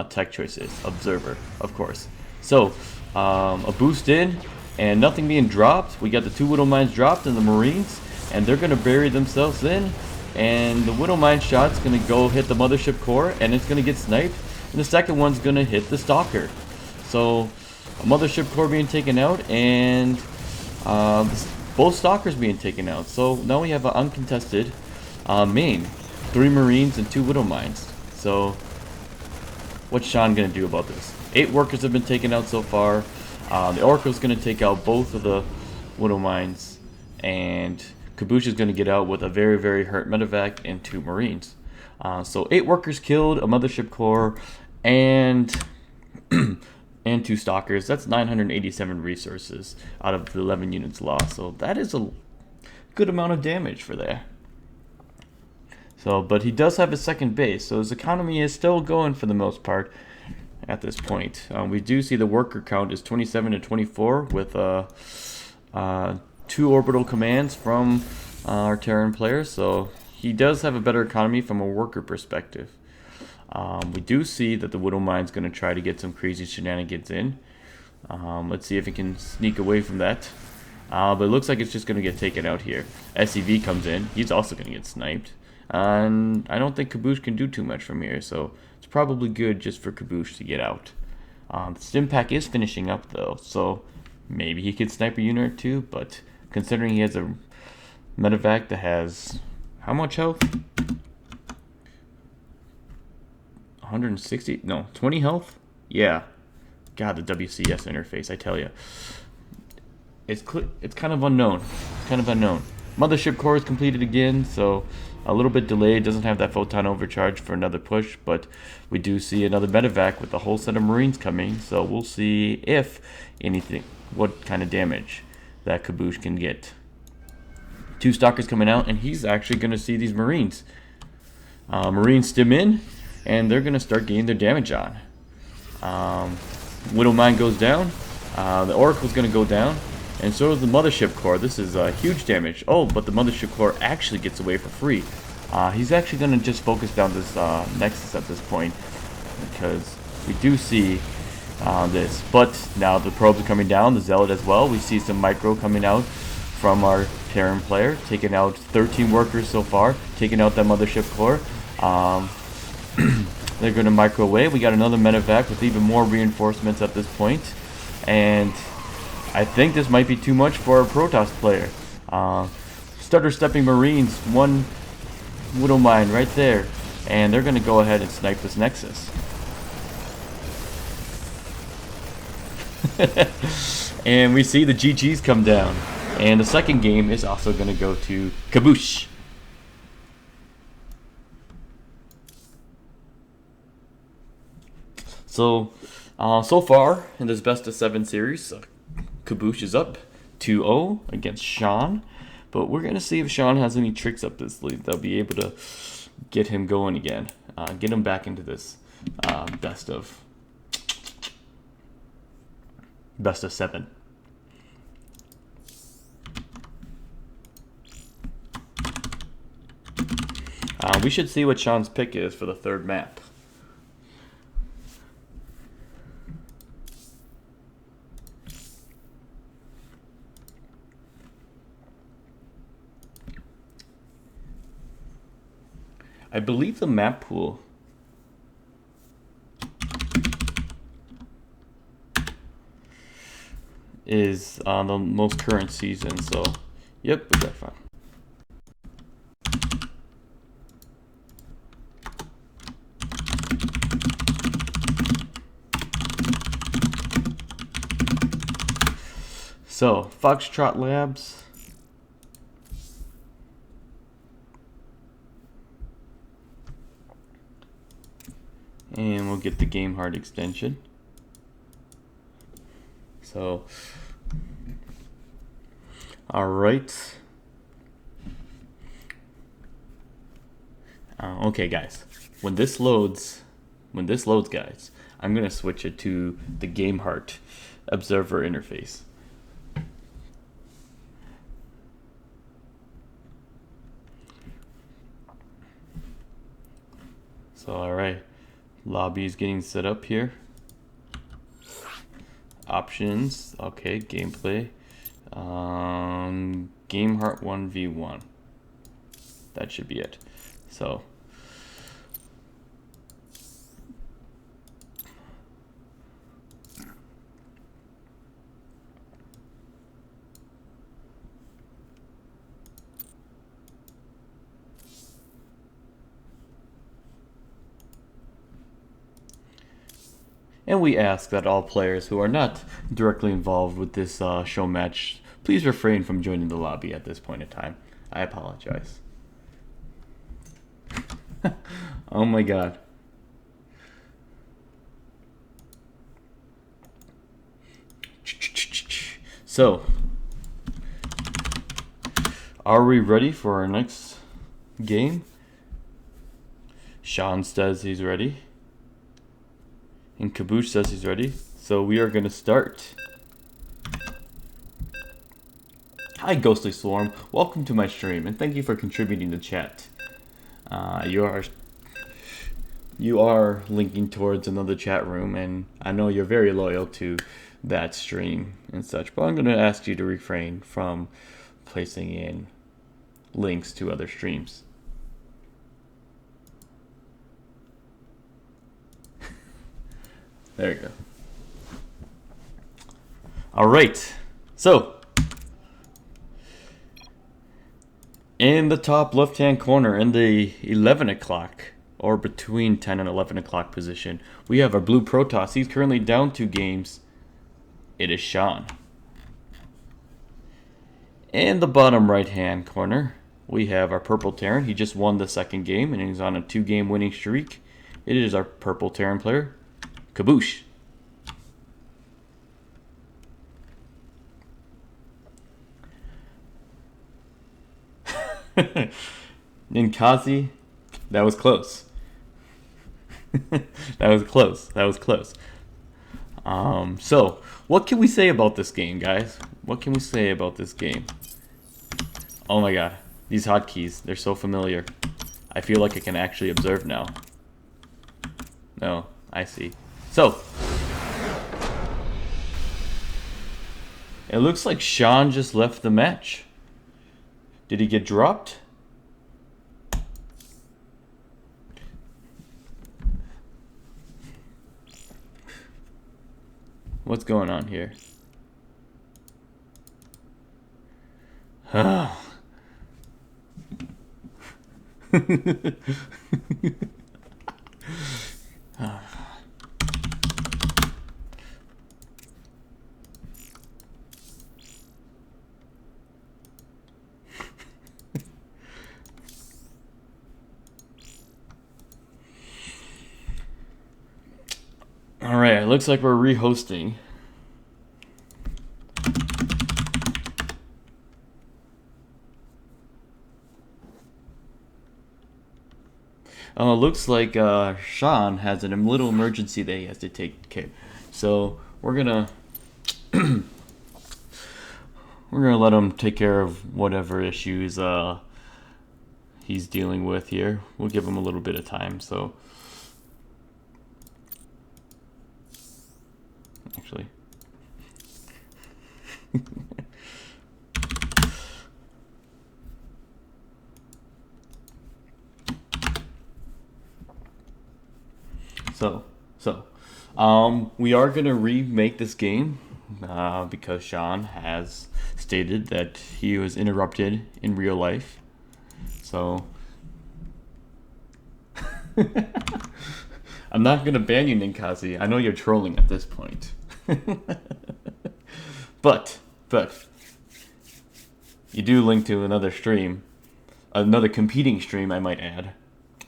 tech choice is. Observer, of course. So, a boost in, and nothing being dropped. We got the 2 Widow Mines dropped and the Marines, and they're going to bury themselves in, and the Widow Mine shot's going to go hit the Mothership core, and it's going to get sniped, and the second one's going to hit the Stalker. So, a Mothership core being taken out, and both Stalkers being taken out. So, now we have an uncontested main. 3 Marines and 2 Widow Mines. So, what's Shawn going to do about this? 8 workers have been taken out so far. The Oracle's going to take out both of the Widow Mines, and Kaboosh is going to get out with a very, very hurt medevac and 2 Marines. So 8 workers killed, a mothership core, and and 2 stalkers. That's 987 resources out of the 11 units lost. So that is a good amount of damage for there. So, but he does have a second base, so his economy is still going for the most part at this point. We do see the worker count is 27 to 24 with 2 orbital commands from our Terran player, so he does have a better economy from a worker perspective. We do see that the Widow Mine's going to try to get some crazy shenanigans in. Let's see if he can sneak away from that. But it looks like it's just going to get taken out here. SCV comes in. He's also going to get sniped. And I don't think Kaboosh can do too much from here, so it's probably good just for Kaboosh to get out. The stim pack is finishing up though, so maybe he could snipe a unit or 2, but considering he has a medevac that has how much health? 160? No, 20 health? Yeah. God, the WCS interface, I tell you. It's kind of unknown. It's kind of unknown. Mothership core is completed again, so a little bit delayed. Doesn't have that photon overcharge for another push, but we do see another medevac with a whole set of Marines coming, so we'll see if anything, what kind of damage that Kaboosh can get. 2 stalkers coming out, and he's actually going to see these Marines. Marines stim in, and they're going to start getting their damage on. Widow Mine goes down. The Oracle's going to go down. And so is the Mothership Core. This is huge damage. Oh, but the Mothership Core actually gets away for free. He's actually going to just focus down this Nexus at this point, because we do see this. But now the probes are coming down, the Zealot as well. We see some micro coming out from our Terran player, taking out 13 workers so far, taking out that Mothership Core. They're going to micro away. We got another medevac with even more reinforcements at this point. And I think this might be too much for our Protoss player. Stutter stepping Marines, 1 Widow Mine right there. And they're going to go ahead and snipe this Nexus. And we see the GGs come down. And the second game is also going to go to Kaboosh. So, so far in this best of 7 series, Kaboosh is up 2-0 against Shawn, but we're going to see if Shawn has any tricks up this sleeve that'll be able to get him going again, get him back into this best of 7. We should see what Shawn's pick is for the 3rd map. I believe the map pool is on the most current season, so yep, we got 5. So, Foxtrot Labs. And we'll get the Game Hard extension. So, alright. Okay, guys. When this loads, guys, I'm going to switch it to the Game Hard Observer interface. So, alright. Lobby is getting set up here. Options. Okay, gameplay. Game Heart 1v1. That should be it. So. And we ask that all players who are not directly involved with this show match please refrain from joining the lobby at this point in time. I apologize. Oh my god. So, are we ready for our next game? Shawn says he's ready. And Kaboosh says he's ready. So we are going to start. Hi Ghostly Swarm, welcome to my stream and thank you for contributing to chat. You are linking towards another chat room, and I know you're very loyal to that stream and such, but I'm going to ask you to refrain from placing in links to other streams. There you go. Alright, so in the top left hand corner in the 11 o'clock or between 10 and 11 o'clock position, we have our blue Protoss. He's currently down 2 games. It is Shawn. In the bottom right hand corner, we have our purple Terran. He just won the second game and he's on a 2-game winning streak. It is our purple Terran player, Kaboosh. Ninkazi, that was close. That was close. So, what can we say about this game, guys? What can we say about this game? Oh my god, these hotkeys, they're so familiar. I feel like I can actually observe now. No, I see. So, it looks like Shawn just left the match. Did he get dropped? What's going on here? Alright, it looks like we're rehosting. Looks like Shawn has a little emergency that he has to take care. So we're gonna let him take care of whatever issues he's dealing with here. We'll give him a little bit of time. So actually. We are gonna remake this game because Shawn has stated that he was interrupted in real life. So I'm not gonna ban you, Ninkazi. I know you're trolling at this point. but you do link to another stream, another competing stream, I might add.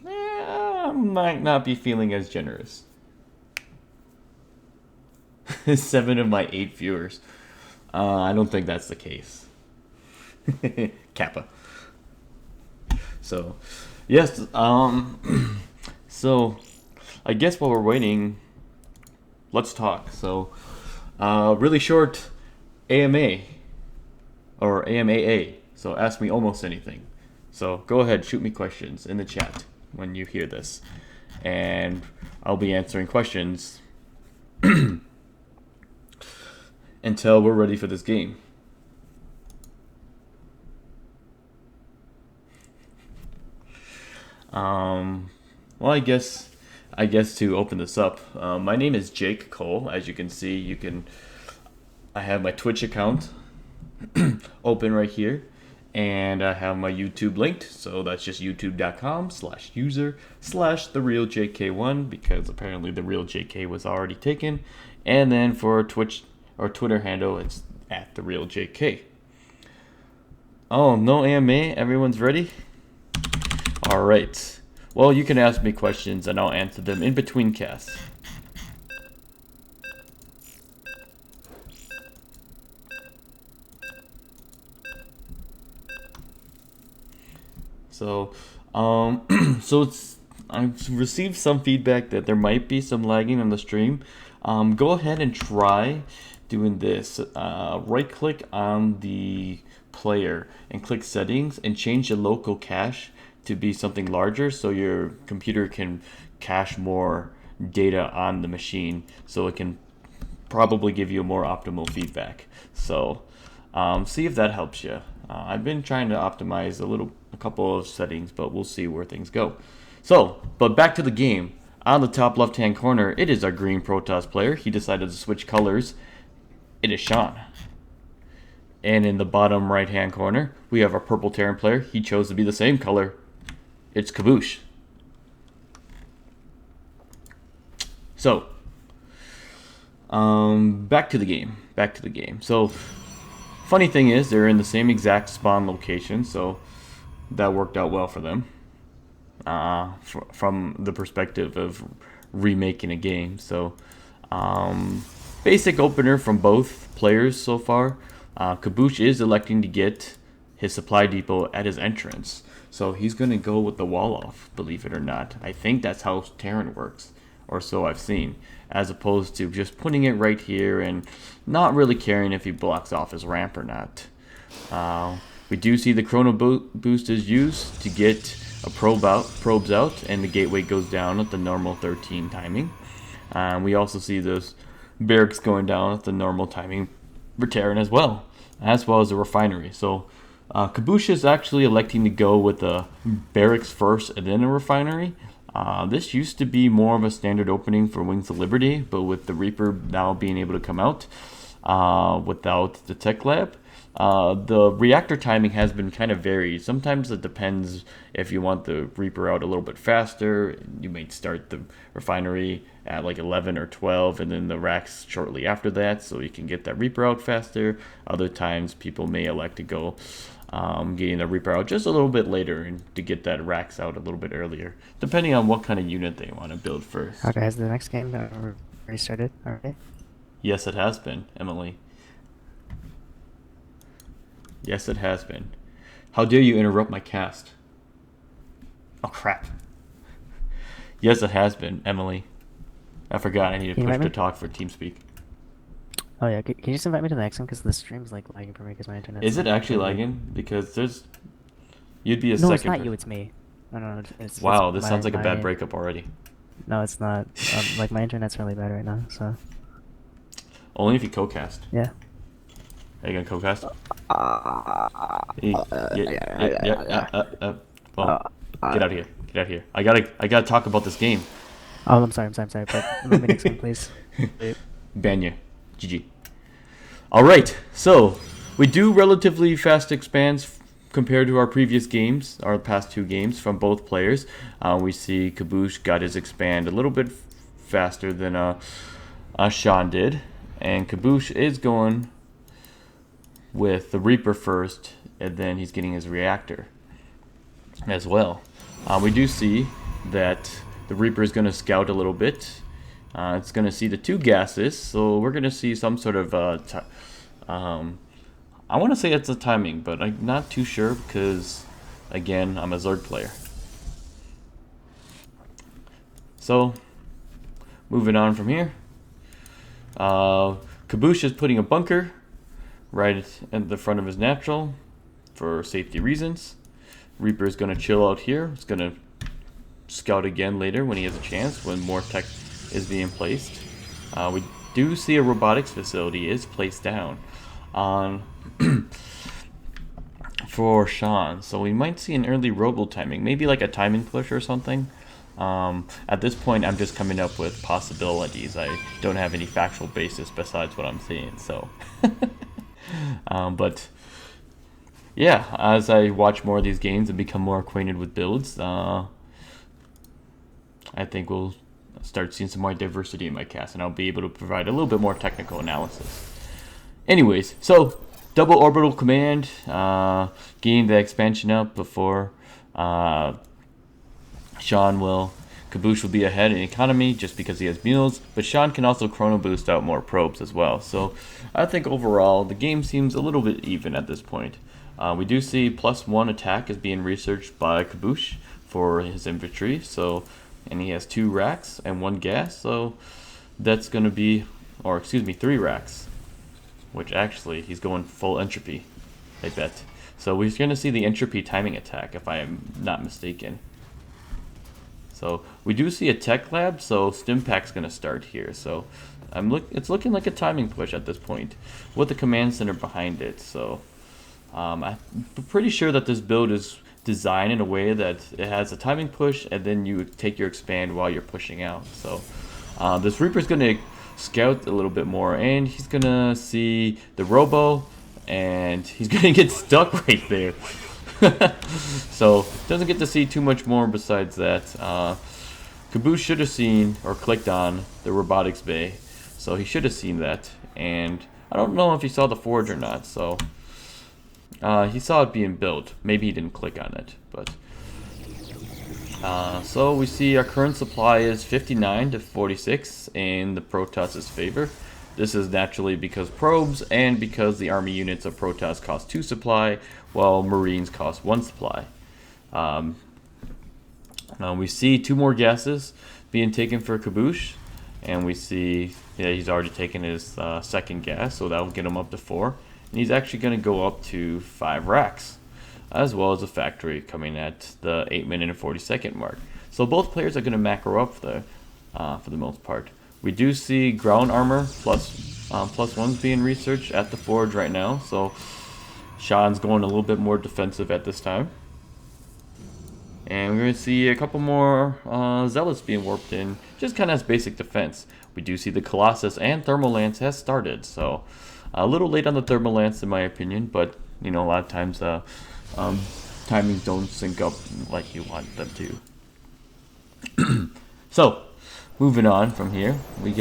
I might not be feeling as generous. 7 of my 8 viewers. I don't think that's the case. Kappa. So, yes. So, I guess while we're waiting, let's talk. So, really short AMA or AMAA. So, ask me almost anything. So, go ahead, shoot me questions in the chat when you hear this, and I'll be answering questions until we're ready for this game. Well, I guess to open this up, my name is Jake Cole. As you can see, I have my Twitch account open right here, and I have my YouTube linked. So that's just youtube.com/user/therealjk1 because apparently the real JK was already taken. And then for Twitch or Twitter handle, it's @therealjk. Oh, no AMA? Everyone's ready? Alright. Well, you can ask me questions and I'll answer them in between casts. So, I've received some feedback that there might be some lagging on the stream. Go ahead and try doing this. Right click on the player and click settings and change the local cache to be something larger so your computer can cache more data on the machine, so it can probably give you more optimal feedback. So see if that helps you. I've been trying to optimize a couple of settings, but we'll see where things go. So, but back to the game. On the top left-hand corner, it is our green Protoss player. He decided to switch colors. It is Shawn. And in the bottom right-hand corner, we have our purple Terran player. He chose to be the same color. It's Kaboosh. So, back to the game. So, funny thing is, they're in the same exact spawn location, so that worked out well for them. From the perspective of remaking a game. So, basic opener from both players so far. Kaboosh is electing to get his supply depot at his entrance. So he's going to go with the wall off, believe it or not. I think that's how Terran works, or so I've seen, as opposed to just putting it right here and not really caring if he blocks off his ramp or not. We do see the chrono boost is used to get a probes out, and the gateway goes down at the normal 13 timing. We also see those barracks going down at the normal timing for Terran as well as the refinery. So Kaboosh is actually electing to go with the barracks first and then a refinery. This used to be more of a standard opening for Wings of Liberty, but with the Reaper now being able to come out without the tech lab, the reactor timing has been kind of varied. Sometimes it depends if you want the Reaper out a little bit faster. You may start the refinery at like 11 or 12 and then the racks shortly after that, so you can get that Reaper out faster. Other times people may elect to go getting the Reaper out just a little bit later and to get that racks out a little bit earlier, depending on what kind of unit they want to build first. Okay, has the next game already started? Already? Yes, it has been, Emily. Yes, it has been. How dare you interrupt my cast? Oh, crap. Yes, it has been, Emily. I forgot I need to push to talk for TeamSpeak. Oh yeah, can you just invite me to the next one? Because the stream's like lagging for me because my internet. Is it actually lagging? Because there's... You'd be a no, second... No, it's not you, it's me. No, it's... Wow, this sounds like a bad breakup already. No, it's not. Like, my internet's really bad right now, so... Only if you co-cast. Yeah. Are you gonna co-cast? Get out of here. Get out of here. I gotta talk about this game. Oh, I'm sorry, but let me next one, please. Ban you. GG. Alright, so we do relatively fast expands compared to our previous games, our past two games from both players. We see Kaboosh got his expand a little bit faster than Shawn did. And Kaboosh is going with the Reaper first, and then he's getting his reactor as well. We do see that the Reaper is going to scout a little bit. It's going to see the two gases, so we're going to see some sort of I want to say it's a timing, but I'm not too sure because, again, I'm a Zerg player. So, moving on from here. Kaboosh is putting a bunker right at the front of his natural for safety reasons. Reaper is going to chill out here. It's going to scout again later when he has a chance, when more tech is being placed. We do see a robotics facility is placed down on for Shawn, so we might see an early robo timing, maybe like a timing push or something. At this point, I'm just coming up with possibilities. I don't have any factual basis besides what I'm seeing. So, but yeah, as I watch more of these games and become more acquainted with builds, I think we'll start seeing some more diversity in my cast, and I'll be able to provide a little bit more technical analysis. Anyways, so double orbital command, getting the expansion up before Shawn will. Kaboosh will be ahead in economy just because he has mules, but Shawn can also chrono boost out more probes as well. So I think overall the game seems a little bit even at this point. We do see +1 attack is being researched by Kaboosh for his infantry, so and he has 2 racks and 1 gas, so that's going to be, or excuse me, 3 racks, which actually he's going full entropy, I bet. So we're going to see the entropy timing attack if I am not mistaken. So we do see a tech lab, so Stimpak's going to start here. So it's looking like a timing push at this point with the command center behind it. So I'm pretty sure that this build is designed in a way that it has a timing push and then you take your expand while you're pushing out. So this Reaper's going to scout a little bit more, and he's going to see the Robo, and he's going to get stuck right there. So doesn't get to see too much more besides that. Kaboosh should have seen or clicked on the robotics bay, so he should have seen that, and I don't know if he saw the forge or not. So he saw it being built. Maybe he didn't click on it, but so we see our current supply is 59 to 46 in the Protoss' favor. This is naturally because probes and because the army units of Protoss cost 2 supply, while Marines cost 1 supply. We see 2 more gases being taken for Kaboosh, and we see he's already taken his second gas, so that will get him up to 4. And he's actually going to go up to 5 racks, as well as a factory coming at the 8-minute and 40-second mark. So both players are going to macro up for the most part. We do see ground armor +1s being researched at the forge right now, so Shawn's going a little bit more defensive at this time. And we're going to see a couple more zealots being warped in, just kind of as basic defense. We do see the Colossus and Thermal Lance has started, so a little late on the Thermal Lance in my opinion, but you know, a lot of times timings don't sync up like you want them to. So moving on from here, we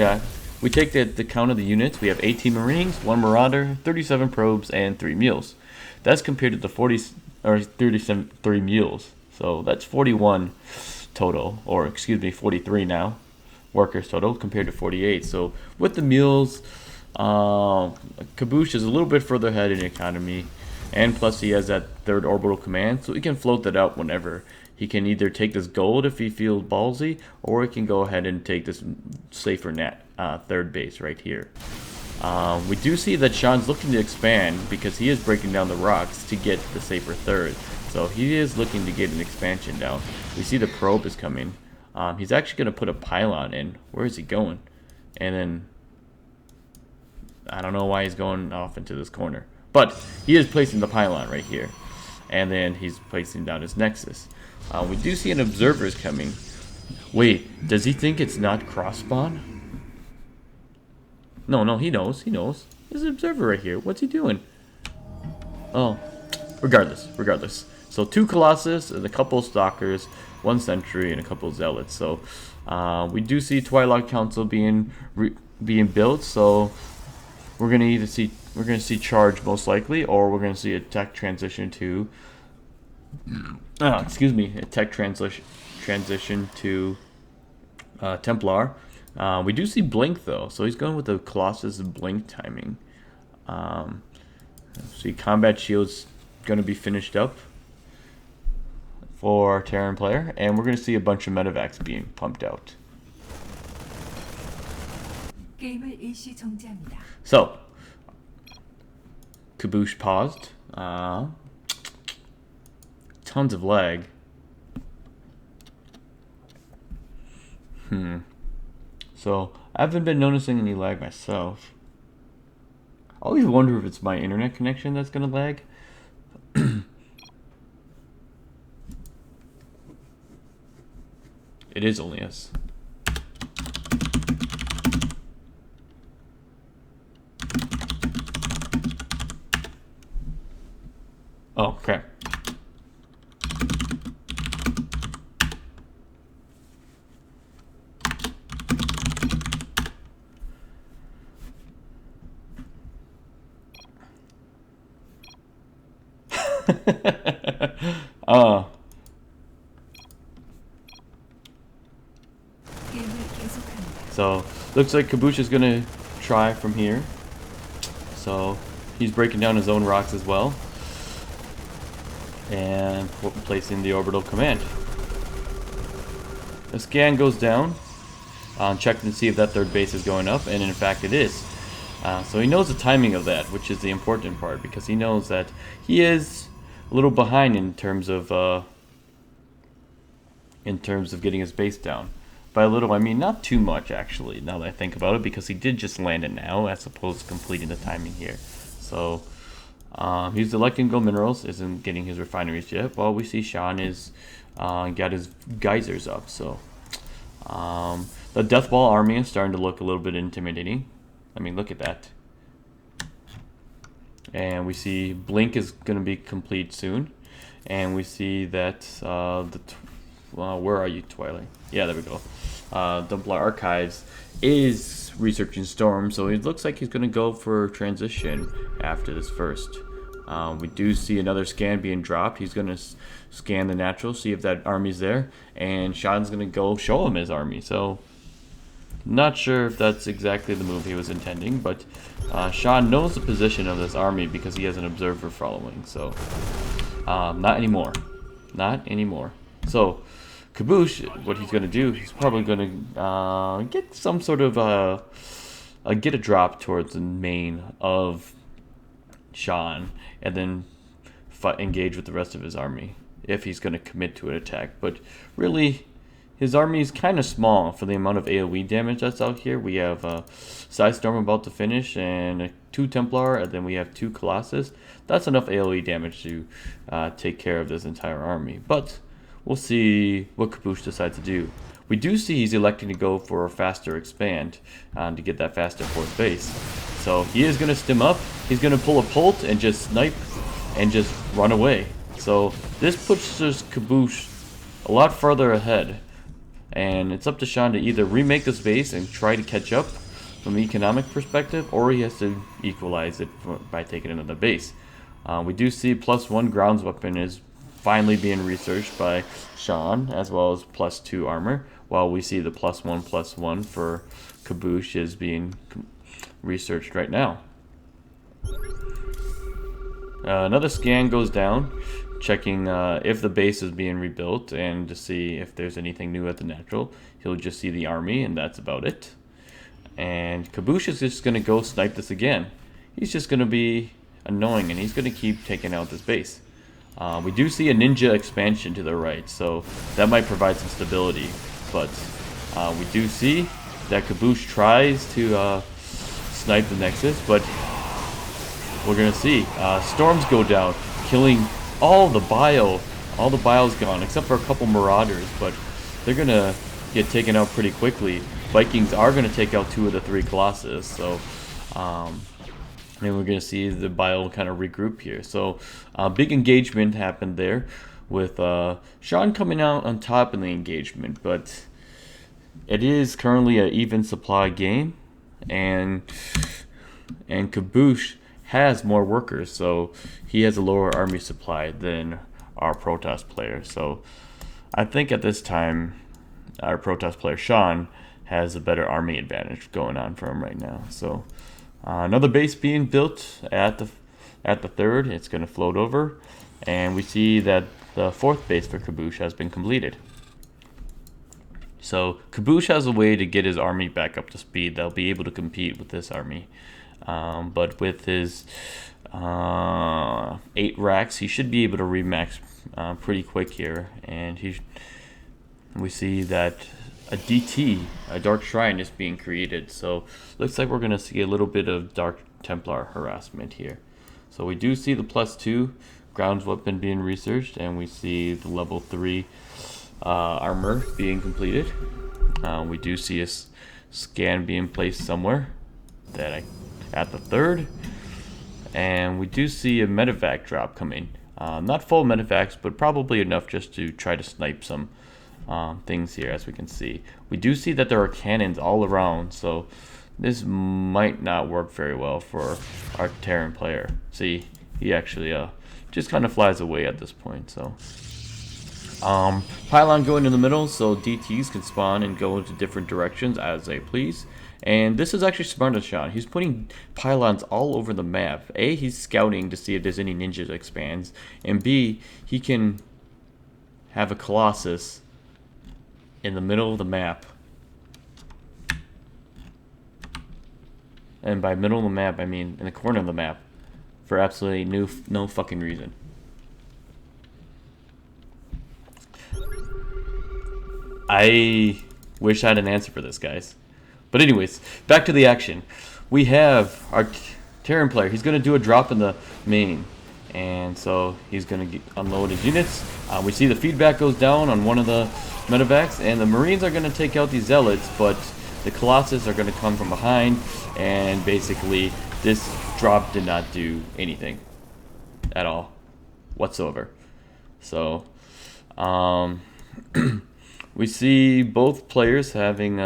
take the count of the units. We have 18 Marines, 1 Marauder, 37 probes, and 3 mules. That's compared to the 33 mules. So that's 41 total, or excuse me, 43 now workers total compared to 48. So with the mules, Kaboosh is a little bit further ahead in economy, and plus he has that 3rd orbital command, so he can float that out whenever. He can either take this gold if he feels ballsy, or he can go ahead and take this safer net 3rd base right here. We do see that Shawn's looking to expand because he is breaking down the rocks to get the safer 3rd. So he is looking to get an expansion down. We see the probe is coming. He's actually going to put a pylon in. Where is he going? And then I don't know why he's going off into this corner, but he is placing the pylon right here, and then he's placing down his nexus. We do see an observer is coming. Wait, does he think it's not cross spawn? No, he knows. There's an observer right here. What's he doing? Oh, regardless. So 2 Colossus and a couple Stalkers, 1 Sentry, and a couple Zealots. So we do see Twilight Council being built. So we're gonna see charge most likely, or we're gonna see a tech transition to a tech transition to Templar. We do see Blink though, so he's going with the Colossus Blink timing. See combat shields going to be finished up for Terran player, and we're going to see a bunch of medevacs being pumped out. So Kaboosh paused. Tons of lag. So I haven't been noticing any lag myself. I always wonder if it's my internet connection that's gonna lag. It is only us. Oh crap. uh, so looks like Kaboosh is gonna try from here. So he's breaking down his own rocks as well, and placing the orbital command. The scan goes down, checking to see if that third base is going up, and in fact it is. So he knows the timing of that, which is the important part, because he knows that he is a little behind in terms of getting his base down. By a little, I mean not too much, actually, now that I think about it, because he did just land it now, as opposed to completing the timing here. So he's electing gold minerals, isn't getting his refineries yet, while we see Shawn is got his geysers up. So the Death Ball army is starting to look a little bit intimidating. I mean, look at that. And we see Blink is going to be complete soon. And we see that where are you, Twilight? Yeah, there we go. Templar Archives is researching Storm, so it looks like he's going to go for transition after this first. We do see another scan being dropped. He's going to scan the natural, see if that army's there, and Shawn's going to go show him his army. So, not sure if that's exactly the move he was intending, but Shawn knows the position of this army because he has an observer following. So, not anymore. Not anymore. So, Kaboosh, what he's going to do, he's probably going to get some sort of get a drop towards the main of Shawn, and then engage with the rest of his army if he's going to commit to an attack. But really, his army is kind of small for the amount of AoE damage that's out here. We have Side Storm about to finish, and 2 Templar, and then we have 2 Colossus. That's enough AoE damage to take care of this entire army. But we'll see what Kaboosh decides to do. We do see he's electing to go for a faster expand to get that faster fourth base. So he is going to stim up. He's going to pull a Pult and just snipe and just run away. So this pushes Kaboosh a lot further ahead. And it's up to Shawn to either remake this base and try to catch up from an economic perspective, or he has to equalize it by taking another base. We do see +1 grounds weapon is finally being researched by Shawn, as well as +2 armor, while we see the +1/+1 for Kaboosh is being researched right now. Another scan goes down, checking if the base is being rebuilt and to see if there's anything new at the natural. He'll just see the army, and that's about it. And Kaboosh is just going to go snipe this again. He's just going to be annoying, and he's going to keep taking out this base. We do see a ninja expansion to the right, so that might provide some stability. But we do see that Kaboosh tries to snipe the Nexus, but we're going to see storms go down, killing all the bio. All the bio's gone, except for a couple Marauders, but they're going to get taken out pretty quickly. Vikings are going to take out 2 of the 3 Colossus, so and we're going to see the bio kind of regroup here. So big engagement happened there with Shawn coming out on top in the engagement, but it is currently an even supply game, and Kaboosh has more workers, so he has a lower army supply than our Protoss player. So I think at this time our Protoss player Shawn has a better army advantage going on for him right now. So another base being built at the third. It's going to float over, and we see that the 4th base for Kaboosh has been completed. So Kaboosh has a way to get his army back up to speed. They'll be able to compete with this army. But with his 8 racks, he should be able to remax pretty quick here. And we see that a DT, a Dark Shrine, is being created. So looks like we're going to see a little bit of Dark Templar harassment here. So we do see the +2 grounds weapon being researched, and we see the level 3 armor being completed. We do see a scan being placed somewhere at the 3rd, and we do see a medevac drop coming. Not full medevacs, but probably enough just to try to snipe some things here. As we can see, we do see that there are cannons all around, so this might not work very well for our Terran player. See, he actually just kind of flies away at this point. So pylon going in the middle, so DTs can spawn and go into different directions as they please. And this is actually smart of Shawn. He's putting pylons all over the map. A, he's scouting to see if there's any ninjas that expands, and B, he can have a Colossus in the middle of the map. And by middle of the map, I mean in the corner of the map, for absolutely no fucking reason. I wish I had an answer for this, guys. But anyways, back to the action. We have our Terran player. He's going to do a drop in the main. And so he's going to unload his units. We see the feedback goes down on one of the medevacs. And the Marines are going to take out these Zealots. But the Colossus are going to come from behind. And basically, this drop did not do anything at all whatsoever. So, we see both players having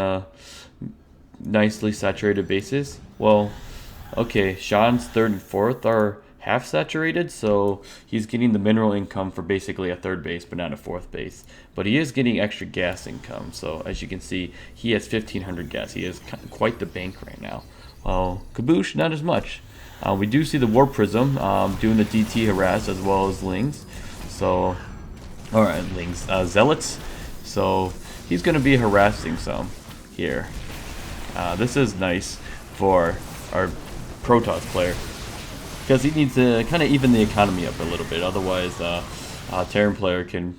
nicely saturated bases. Well, okay, Shawn's 3rd and 4th are half saturated, so he's getting the mineral income for basically a 3rd base, but not a 4th base. But he is getting extra gas income, so as you can see, he has 1,500 gas. He has quite the bank right now. Well, Kaboosh, not as much. We do see the War Prism doing the DT harass as well as Lings. So, alright, Lings, Zealots. So he's going to be harassing some here. This is nice for our Protoss player because he needs to kind of even the economy up a little bit. Otherwise, Terran player can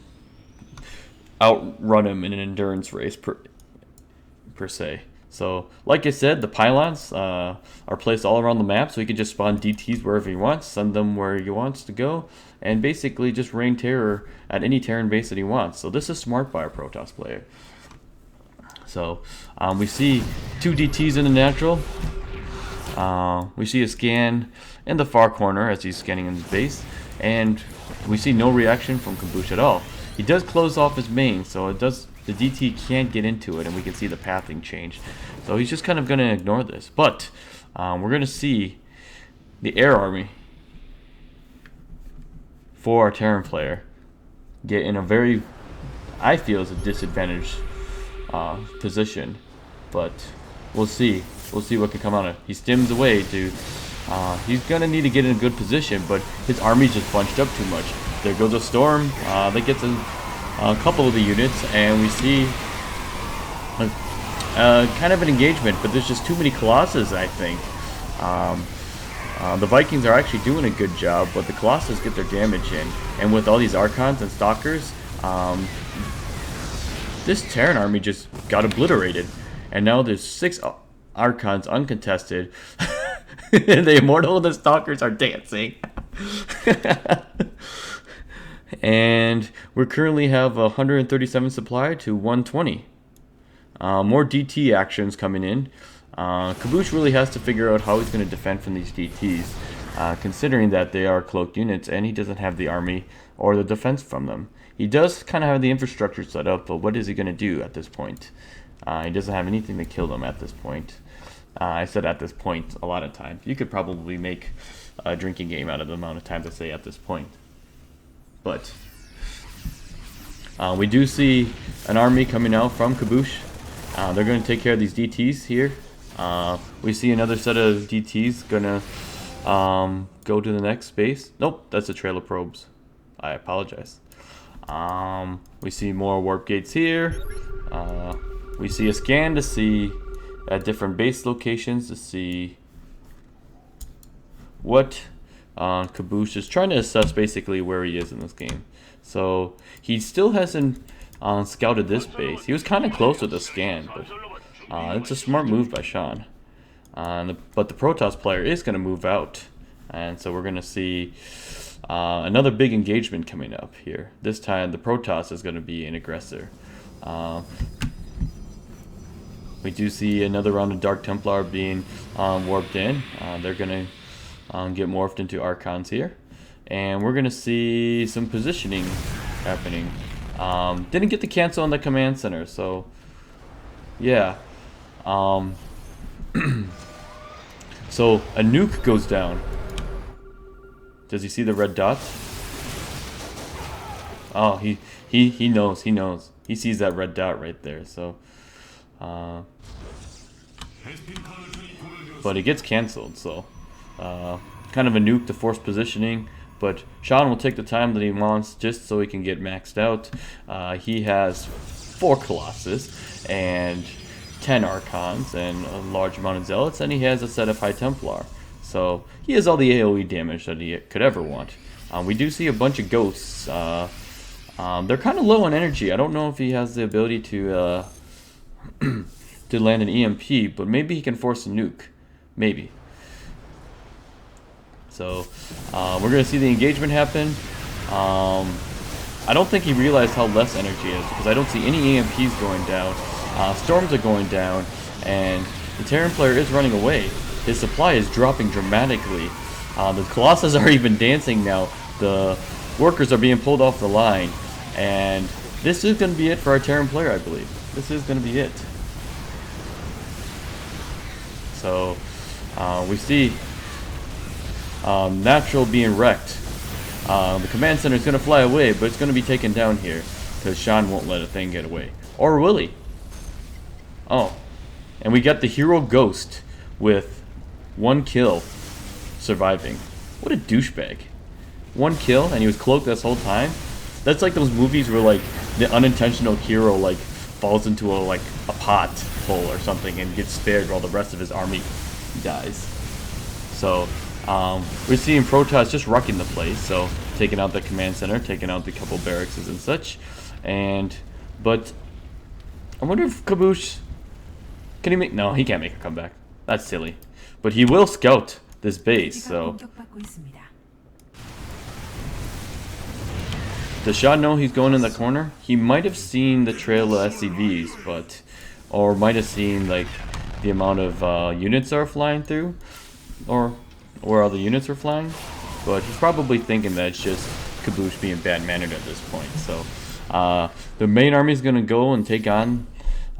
outrun him in an endurance race per se. So, like I said, the pylons are placed all around the map, so he can just spawn DTs wherever he wants, send them where he wants to go, and basically just rain terror at any Terran base that he wants. So this is smart by a Protoss player. So we see 2 DTs in the natural. We see a scan in the far corner as he's scanning in his base, and we see no reaction from Kaboosh at all. He does close off his main, so the DT can't get into it, and we can see the pathing change. So he's just kind of going to ignore this. But we're going to see the air army for our Terran player get in a very, I feel, is a disadvantaged position. But we'll see. We'll see what can come out of it. He stims away to... he's going to need to get in a good position, but his army's just bunched up too much. There goes a storm. That gets a couple of the units, and we see kind of an engagement, but there's just too many Colossus, I think. The Vikings are actually doing a good job, but the Colossus get their damage in. And with all these Archons and Stalkers, this Terran army just got obliterated. And now there's 6 Archons uncontested. The Immortal and the Stalkers are dancing. And we currently have 137 supply to 120. More DT actions coming in. Kaboosh really has to figure out how he's going to defend from these DTs, considering that they are cloaked units and he doesn't have the army or the defense from them. He does kind of have the infrastructure set up, but what is he going to do at this point? He doesn't have anything to kill them at this point. I said at this point a lot of times. You could probably make a drinking game out of the amount of times I say at this point. But we do see an army coming out from Kaboosh. They're going to take care of these DTs here. We see another set of DTs going to go to the next base. Nope, that's a trail of probes. I apologize. We see more warp gates here. We see a scan to see at different base locations to see what Kaboosh is trying to assess basically where he is in this game. So he still hasn't scouted this base. He was kind of close with the scan, but it's a smart move by Shawn. But the Protoss player is going to move out, and so we're going to see another big engagement coming up here. This time the Protoss is going to be an aggressor. We do see another round of Dark Templar being warped in. They're going to get morphed into Archons here. And we're going to see some positioning happening. Didn't get the cancel on the command center, so yeah. So a nuke goes down. Does he see the red dots? Oh, he knows. He knows. He sees that red dot right there. So, but it gets canceled. So, kind of a nuke to force positioning. But Shawn will take the time that he wants just so he can get maxed out. He has 4 Colossus and 10 Archons and a large amount of Zealots, and he has a set of High Templar. So he has all the AoE damage that he could ever want. We do see a bunch of ghosts. They're kind of low on energy. I don't know if he has the ability to to land an EMP, but maybe he can force a nuke. Maybe. So we're going to see the engagement happen. I don't think he realized how less energy is because I don't see any EMPs going down. Storms are going down, and the Terran player is running away. His supply is dropping dramatically. The Colossus are even dancing now. The workers are being pulled off the line, and this is going to be it for our Terran player, I believe. This is going to be it. So we see Natural being wrecked. The command center is going to fly away, but it's going to be taken down here because Shawn won't let a thing get away. Or will he? Oh, and we got the hero Ghost with 1 kill surviving. What a douchebag. 1 kill and he was cloaked this whole time? That's like those movies where like the unintentional hero like falls into a pot hole or something and gets spared while the rest of his army dies. So we're seeing Protoss just wrecking the place, so taking out the command center, taking out the couple barracks and such. But I wonder if Kaboosh can he make? No, he can't make a comeback. That's silly. But he will scout this base. So does Shawn know he's going in the corner? He might have seen the trail of SCVs, or might have seen like the amount of units that are flying through, or where all the units are flying. But he's probably thinking that it's just Kaboosh being bad-mannered at this point. So the main army is going to go and take on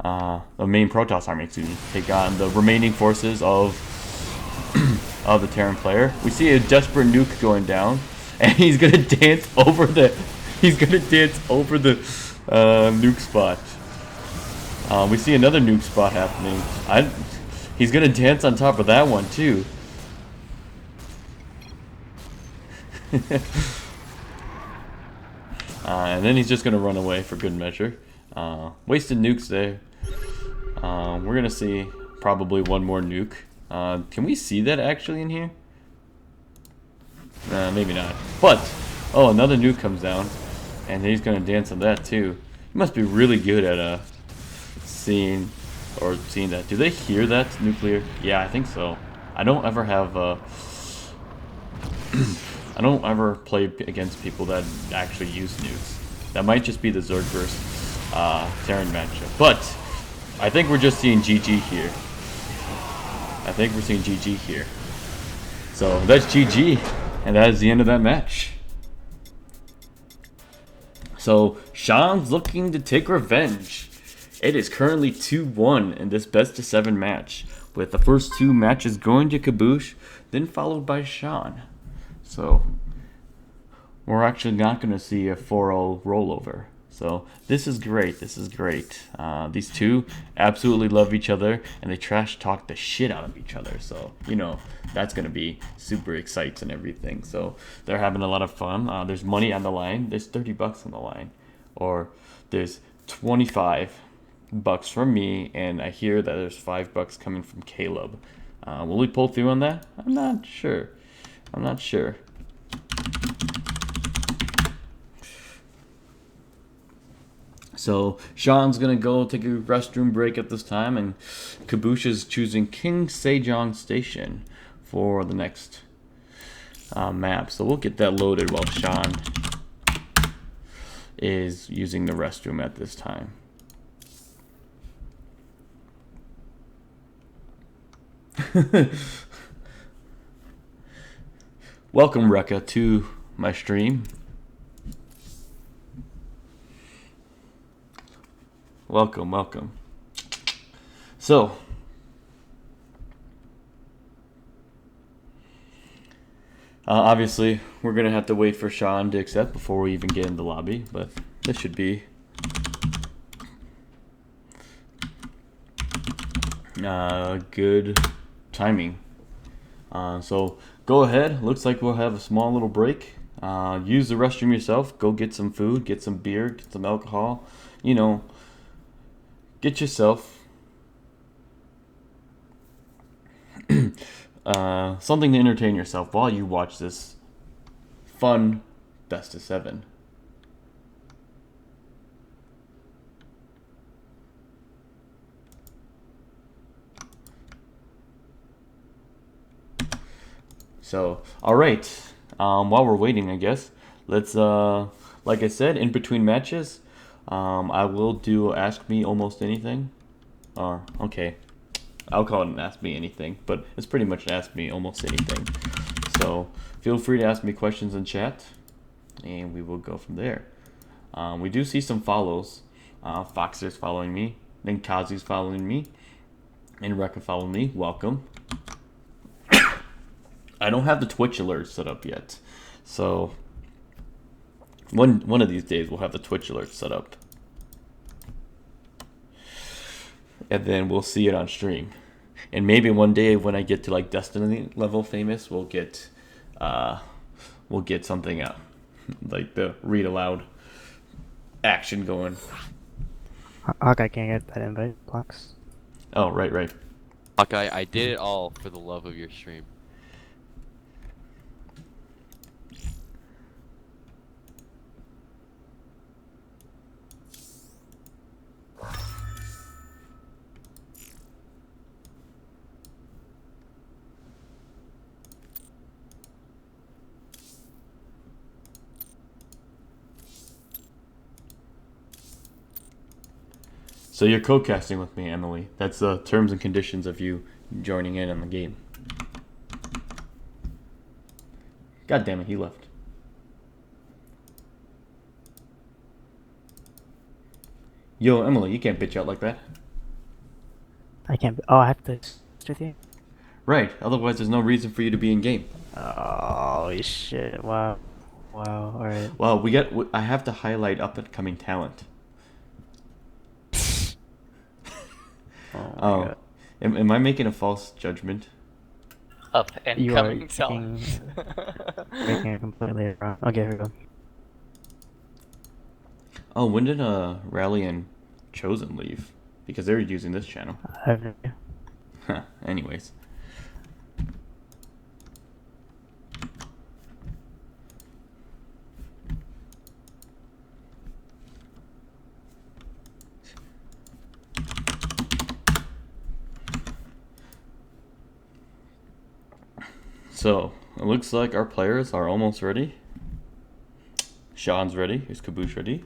the main Protoss army, take on the remaining forces of of the Terran player. We see a desperate nuke going down, and he's gonna dance over the nuke spot. We see another nuke spot happening. He's gonna dance on top of that one too. And then he's just gonna run away for good measure. Wasted nukes there. We're gonna see probably one more nuke. Can we see that actually in here? Maybe not. But oh, another nuke comes down, and he's gonna dance on that too. He must be really good at seeing that. Do they hear that nuclear? Yeah, I think so. I don't ever have I don't ever play against people that actually use nukes. That might just be the Zerg versus Terran matchup. But I think we're just seeing GG here. I think we're seeing GG here. So that's GG, and that is the end of that match. So Shawn's looking to take revenge. It is currently 2-1 in this best of 7 match, with the first 2 matches going to Kaboosh, then followed by Shawn. So we're actually not going to see a 4-0 rollover. So this is great. This is great. These two absolutely love each other, and they trash talk the shit out of each other. So, you know, that's going to be super exciting and everything. So they're having a lot of fun. There's money on the line. There's $30 on the line. Or there's $25 from me, and I hear that there's $5 coming from Caleb. Will we pull through on that? I'm not sure. I'm not sure. So Shawn's gonna go take a restroom break at this time, and Kaboosh is choosing King Sejong Station for the next map. So we'll get that loaded while Shawn is using the restroom at this time. Welcome, Rekka, to my stream. Welcome, welcome. So Obviously, we're going to have to wait for Shawn to accept before we even get in the lobby, but this should be good timing. So go ahead. Looks like we'll have a small little break. Use the restroom yourself. Go get some food, get some beer, get some alcohol. You know, get yourself something to entertain yourself while you watch this fun best of 7. So, all right. While we're waiting, I guess let's like I said, in between matches, I will do Ask Me Almost Anything. Or okay, I'll call it an Ask Me Anything, but it's pretty much an Ask Me Almost Anything. So feel free to ask me questions in chat, and we will go from there. We do see some follows. Foxer's following me, then Kazi's following me, and Rekka following me. Welcome. I don't have the Twitch alerts set up yet, so one of these days we'll have the Twitch alerts set up, and then we'll see it on stream. And maybe one day when I get to like Destiny level famous, we'll get something out like the read aloud action going. Hawkeye can't get that invite blocks. Oh, right. Hawkeye, I did it all for the love of your stream. So you're co-casting with me, Emily. That's the terms and conditions of you joining in on the game. God damn it, he left. Yo, Emily, you can't bitch out like that. I can't. Oh, I have to with you. Right, otherwise there's no reason for you to be in game. Oh shit! Wow. All right. Well, I have to highlight up and coming talent. Oh my God. Am I making a false judgment? Up and You coming are talent. making it completely wrong. Okay, here we go. Oh, when did Rally and Chosen leave? Because they're using this channel. I have no idea. Huh, anyways. So, it looks like our players are almost ready. Shawn's ready. Is Kaboosh ready?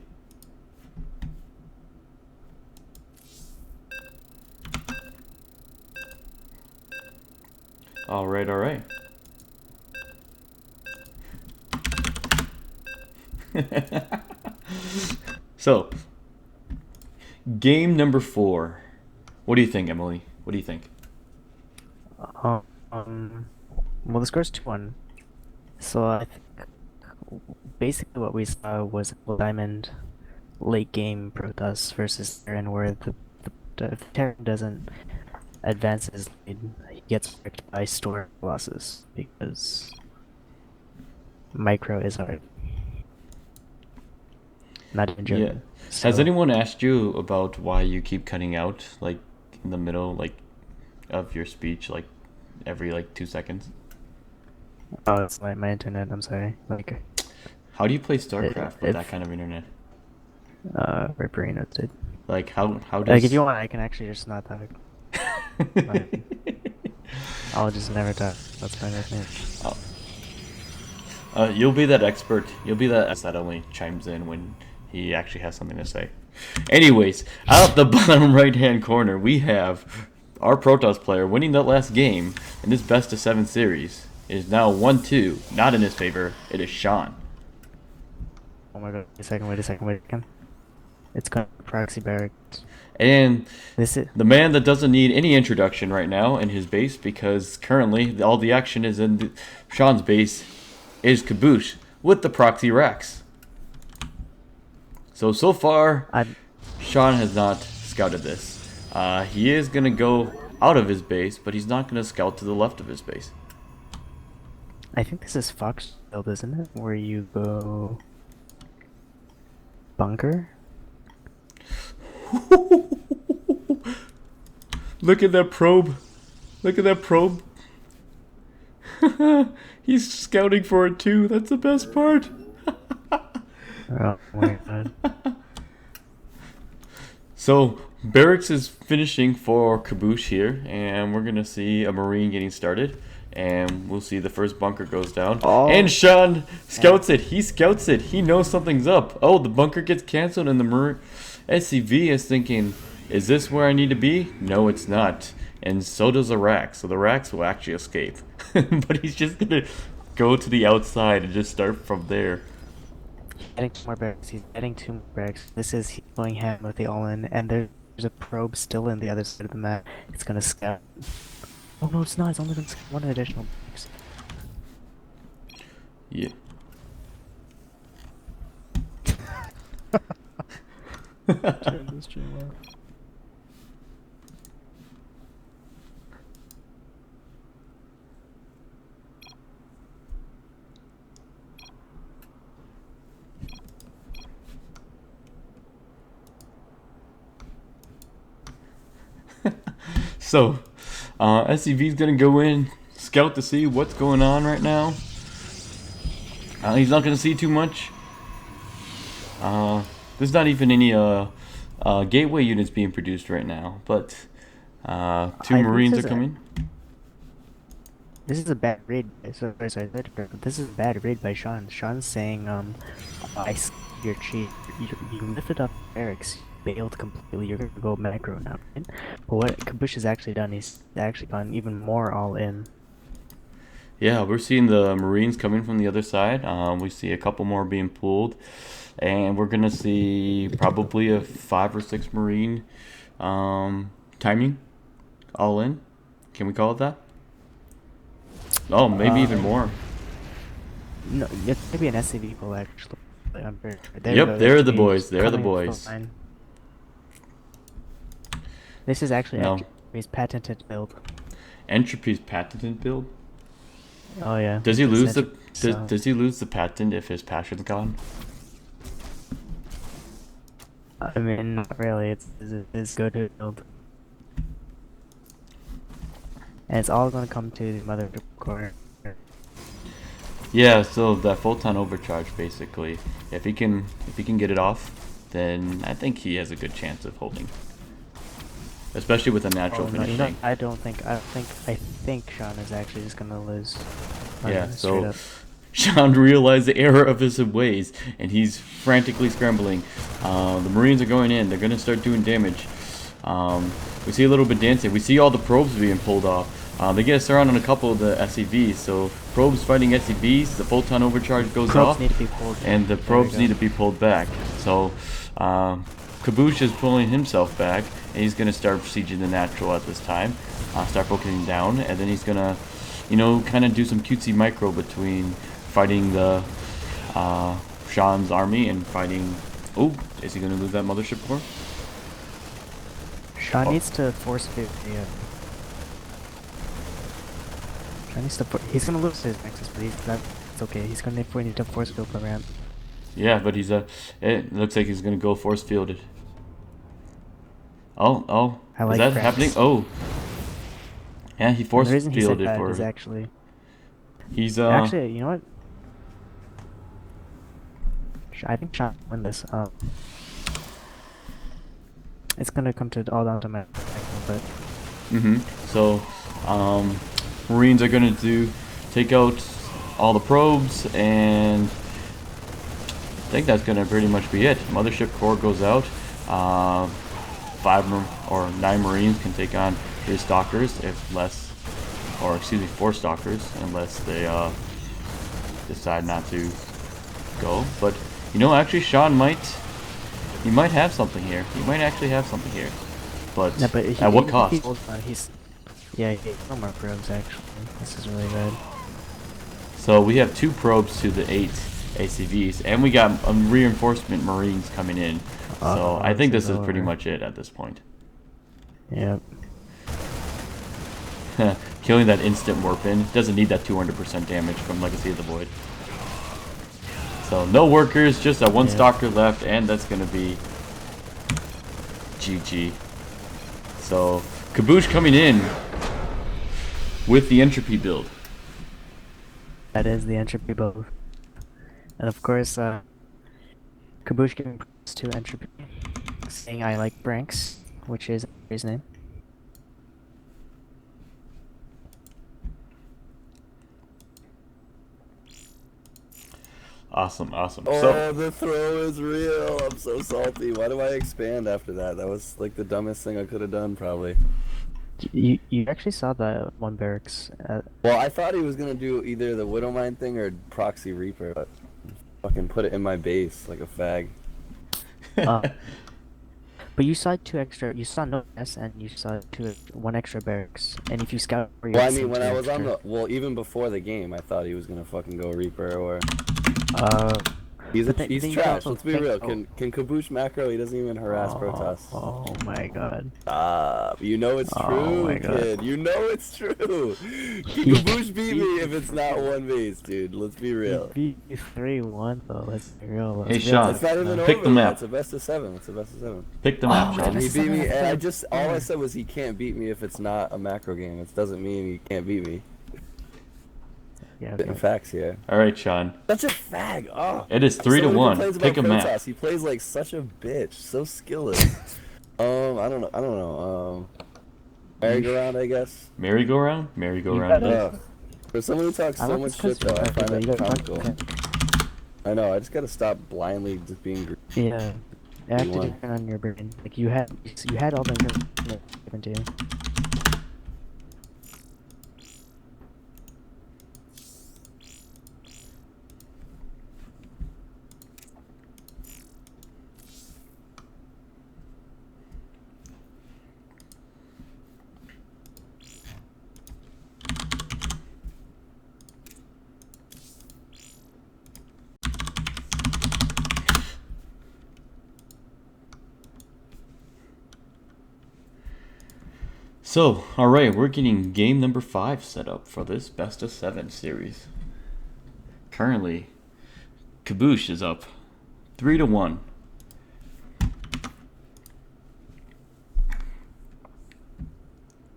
All right. So, game number 4. What do you think, Emily? What do you think? Well, the score's 2-1. So I think basically what we saw was a Diamond late game Protoss versus Terran, where the Terran doesn't advance his lead, he gets wrecked by store losses because micro is hard. Not even joking. Yeah. Has anyone asked you about why you keep cutting out, like, in the middle, like, of your speech, like, every, like, 2 seconds? Oh, it's like my internet, I'm sorry. Like, how do you play StarCraft with that kind of internet? Ripperino did. Like, how does... Like, if you want, I can actually just not talk. I'll just never talk. That's fine with me. Oh. You'll be that expert. You'll be that only chimes in when he actually has something to say. Anyways, out the bottom right-hand corner, we have our Protoss player winning that last game in this best of 7 series. It is now 1-2. Not in his favor. It is Shawn. Oh my god, wait a second. It's going to proxy barracks. And This is the man that doesn't need any introduction right now in his base, because currently all the action is in Shawn's base, is Kaboosh with the proxy racks. So far, Shawn has not scouted this. He is going to go out of his base, but he's not going to scout to the left of his base. I think this is Fox build, isn't it? Where you go bunker. Look at that probe. Look at that probe. He's scouting for it too. That's the best part. Oh my god. So barracks is finishing for Kaboosh here, and we're gonna see a Marine getting started, and we'll see the first bunker goes down. Oh. And Shawn scouts it. He scouts it. He knows something's up. Oh, the bunker gets canceled, and the SCV is thinking, is this where I need to be? No, it's not. And so does the racks. So the racks will actually escape. But he's just gonna go to the outside and just start from there. Adding 2 more barracks. He's adding 2 more barracks. This is he's going ham with the all-in, and there's a probe still in the other side of the map. It's gonna scout. Oh no, it's not. It's only gonna scout 1 additional barracks. Yeah. Turn the stream off. So, SCV is gonna go in, scout to see what's going on right now. He's not gonna see too much. There's not even any gateway units being produced right now, but 2 Marines are coming. This is a bad raid. This is a bad raid by Shawn. Shawn's saying, I you're cheap. You lifted up barracks. Bailed completely. You're gonna go macro now, right? But what Kaboosh has actually done, he's actually gone even more all in. Yeah, we're seeing the Marines coming from the other side. We see a couple more being pulled, and we're gonna see probably a 5 or 6 Marine timing all in. Can we call it that? Oh, maybe even more. No, it's maybe an SCV pull actually. Yep, they're the boys. They're the boys. This is actually No. Entropy's patented build. Entropy's patented build. Oh yeah. Does he lose the so- does he lose the patent if his passion's gone? I mean, not really. It's good to build. And it's all gonna come to the mother core. Yeah, so that photon overcharge basically. If he can get it off, then I think he has a good chance of holding. Especially with a natural Oh, no, finishing. you know, I think Shawn is actually just gonna lose. Yeah, Straight so up. Shawn realized the error of his ways, and he's frantically scrambling. The Marines are going in. They're going to start doing damage. We see a little bit dancing. We see all the probes being pulled off. They get surrounded on a couple of the SCVs. So probes fighting SCVs, the photon overcharge goes Probes off, need to be pulled and the back. probes There we need to be pulled back. So Kaboosh is pulling himself back, and he's going to start sieging the natural at this time. Start focusing down, and then he's going to, kind of do some cutesy micro between fighting the Shawn's army and fighting. Oh, is he going to lose that mothership core? Shawn Oh. needs to force fit. Yeah. Shawn needs to. He's gonna lose his nexus, but it's okay. He's gonna need to force field the ramp. Yeah, but he's it looks like he's going to go force fielded. Oh, I is like that ramps. happening? Oh, yeah, he And force the reason he said fielded that for. is actually. He's Actually, you know what? I think Shawn win this. It's gonna come to all down to my but So, Marines are gonna take out all the probes, and I think that's gonna pretty much be it. Mothership core goes out. 9 Marines can take on 3 stalkers, four stalkers, unless they decide not to go. But actually, Shawn might have something here. He might actually have something here. But, no, but at what cost? He's no more probes actually. This is really bad. So we have 2 probes to the 8 ACVs, and we got reinforcement Marines coming in. So I think this is pretty much it at this point. Yep. Killing that instant warp in doesn't need that 200% damage from Legacy of the Void. So no workers, just a 1 stalker left, and that's gonna be GG. So Kaboosh coming in with the entropy build. That is the entropy build. And of course, Kaboosh giving props to entropy, saying I like Branks, which is his name. Awesome. Oh, So the throw is real. I'm so salty. Why do I expand after that? That was like the dumbest thing I could have done, probably. You actually saw that one barracks. Well, I thought he was gonna do either the Widowmine thing or Proxy Reaper, but fucking put it in my base like a fag. But you saw 2 extra. You saw no S, and you saw 1 extra barracks. And if you scout, Well, I mean, when I was on the even before the game, I thought he was gonna fucking go Reaper or. He's trash. Let's be real. Can Kaboosh macro? He doesn't even harass Protoss. Oh my god. You know it's true, my God. kid. You know it's true. Can Kaboosh beat me if it's not 1 base, dude? Let's be real. Beat 3-1 though. Let's be real. Hey, Sean, It's not even pick over. the map. It's a best of 7. It's a best of 7. Pick the map, Sean. He beat me, and all I said was he can't beat me if it's not a macro game. It doesn't mean he can't beat me. Yeah. Spitting facts here. All right, Sean. Such a fag. Oh. It is 3-1. Pick a map. He plays like such a bitch. So skillless. I don't know. Merry-go-round, I guess. Merry-go-round? Merry-go-round. For someone who talks so much shit, though, I find that comical. I know. I just gotta stop blindly just being greedy. Yeah. You have to turn on your brain. Like you had all the information given to you. So, alright, we're getting game number 5 set up for this best of 7 series. Currently, Kaboosh is up 3-1.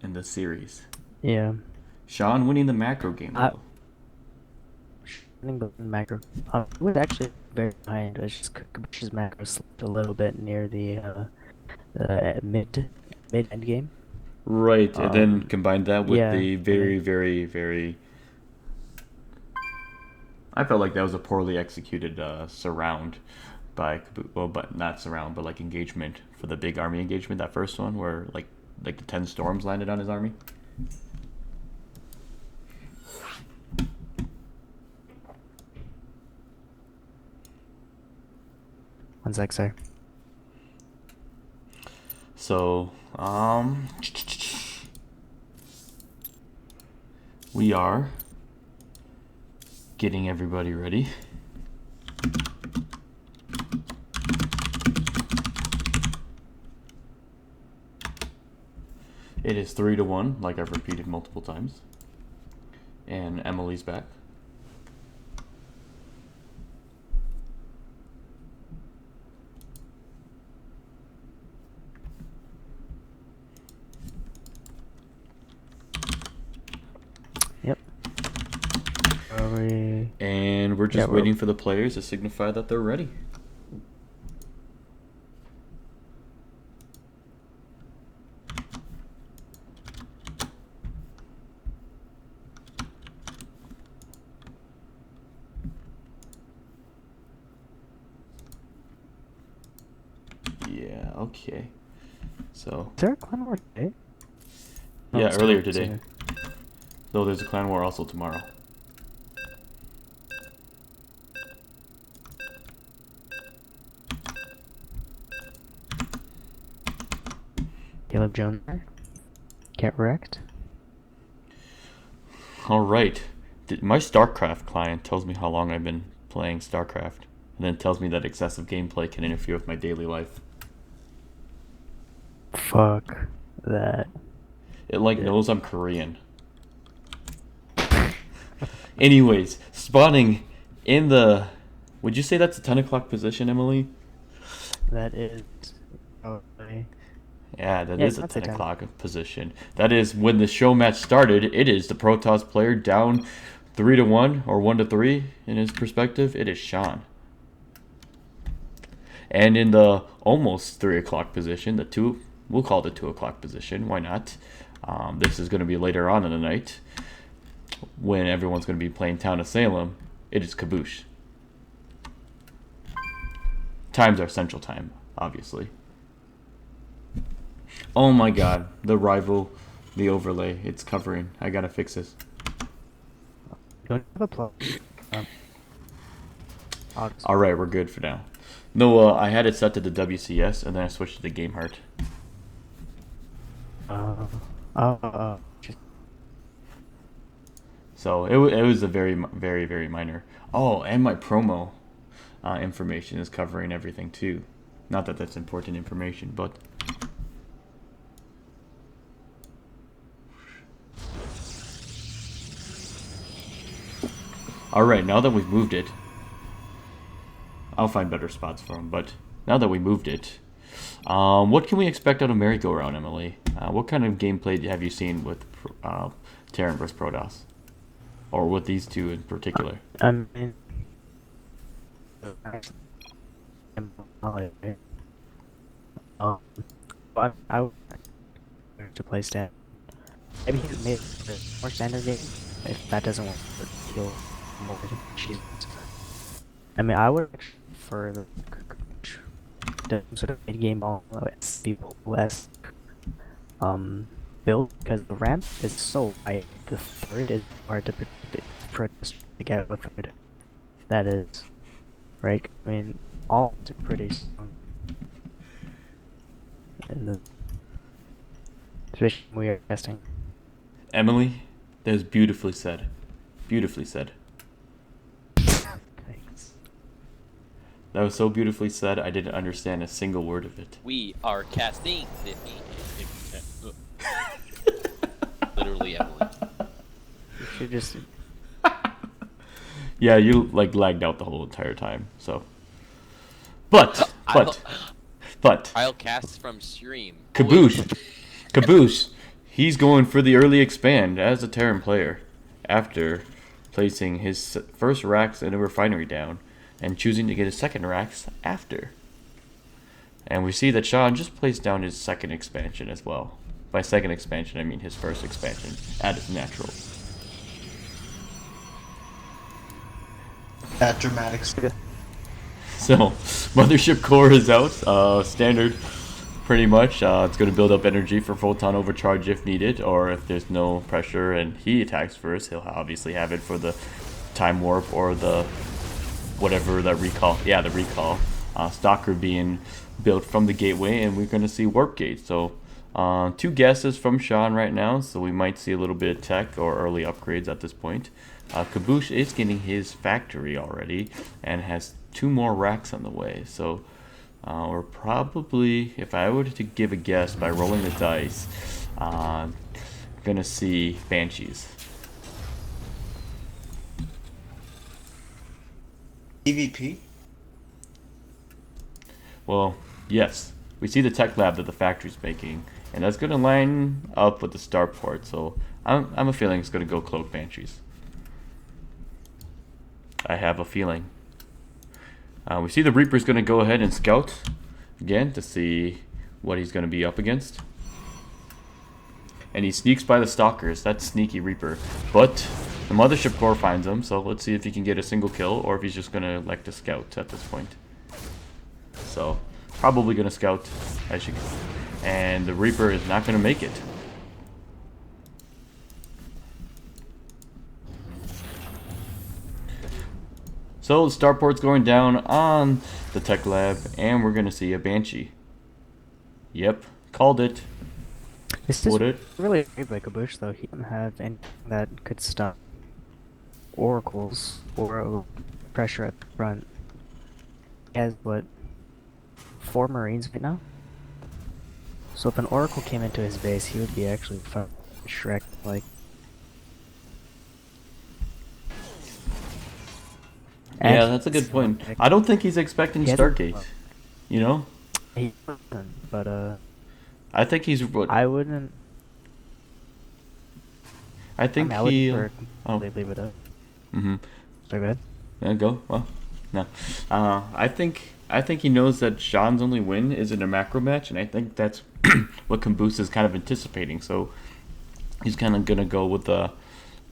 In the series. Yeah. Sean winning the macro game though. I think the macro it was actually very behind. It's just Kaboosh's macro slipped a little bit near the mid end game. Right, and then combine that with the very, yeah. very, very... I felt like that was a poorly executed surround by Kaboosh. Well, but not surround, but like engagement for the big army engagement, that first one where like the 10 storms landed on his army. One sec, sir. So, we are getting everybody ready. It is 3-1, like I've repeated multiple times. And Emily's back. Yep. And we're just waiting for the players to signify that they're ready. Yeah, okay. So... Is there a clan war today? Yeah, earlier today. Though there's a clan war also tomorrow. Caleb Jones. Get wrecked. Alright. My StarCraft client tells me how long I've been playing StarCraft, and then tells me that excessive gameplay can interfere with my daily life. Fuck that. It knows I'm Korean. Anyways, spawning in the... Would you say that's a 10 o'clock position, Emily? That is probably... Yeah, that Yeah, is a that's 10 a 10. o'clock position. That is when the show match started. It is the Protoss player down 3-1 or 1-3 in his perspective. It is Shawn. And in the almost 3 o'clock position, we'll call it the 2 o'clock position. Why not? This is going to be later on in the night when everyone's going to be playing Town of Salem. It is Kaboosh. Times are Central Time, obviously. Oh my god, the rival, the overlay, it's covering. I gotta fix this. Don't have a plug. Alright, we're good for now. No, I had it set to the WCS and then I switched to the Game Heart. So it was a very, very, very minor. Oh, and my promo information is covering everything too. Not that that's important information, but... Alright, now that we've moved it, I'll find better spots for him, but now that we moved it, what can we expect out of Merry-Go-Round, Emily? What kind of gameplay have you seen with Terran vs. Protoss? Or with these two in particular? I mean... I would to play stand. Maybe he made a more standard game. If that doesn't work, he'll more achievements. I mean, I would prefer the sort of mid-game ball people less build because the ramp is so wide. The third is hard to get with it. That is right. I mean, all are pretty strong. In the situation we are testing. Emily, that was beautifully said. Beautifully said. Thanks. That was so beautifully said, I didn't understand a single word of it. We are casting the literally Emily. You should just. Yeah, you lagged out the whole entire time. So, but I'll cast from stream. Kaboosh, he's going for the early expand as a Terran player after placing his first racks in a refinery down and choosing to get his second racks after. And we see that Shawn just placed down his second expansion as well. By second expansion, I mean his first expansion at his natural. That dramatic. So, Mothership Core is out, standard, pretty much. It's going to build up energy for Photon Overcharge if needed, or if there's no pressure and he attacks first, he'll obviously have it for the Time Warp or the whatever that recall. Yeah, the recall. Stalker being built from the gateway, and we're going to see Warp Gate. So, 2 guesses from Shawn right now, so we might see a little bit of tech or early upgrades at this point. Kaboosh is getting his factory already and has 2 more racks on the way. So we're probably, if I were to give a guess by rolling the dice, gonna see Banshees. EVP? Well, yes. We see the tech lab that the factory's making, and that's gonna line up with the starport. So I'm a feeling it's gonna go Cloak Banshees. I have a feeling. We see the Reaper's going to go ahead and scout again to see what he's going to be up against. And he sneaks by the Stalkers. That's sneaky Reaper. But the Mothership Core finds him, so let's see if he can get a single kill or if he's just going to elect to scout at this point. So, probably going to scout, as you can. And the Reaper is not going to make it. So the starport's going down on the tech lab, and we're gonna see a Banshee. Yep, called it. This is really great by Kaboosh, though. He didn't have anything that could stop. oracles or pressure at the front. He has what, 4 Marines right now? So if an oracle came into his base, he would be actually fun Shrek like. Yeah, that's a good point. I don't think he's expecting Stargate. You know? He doesn't, but I think he's. I wouldn't. I think I mean, he. I Oh. would leave it up. Mhm. So good. Yeah, go. Well, no. I think he knows that Shawn's only win is in a macro match, and I think that's what Kaboosh is kind of anticipating. So he's kind of gonna go with the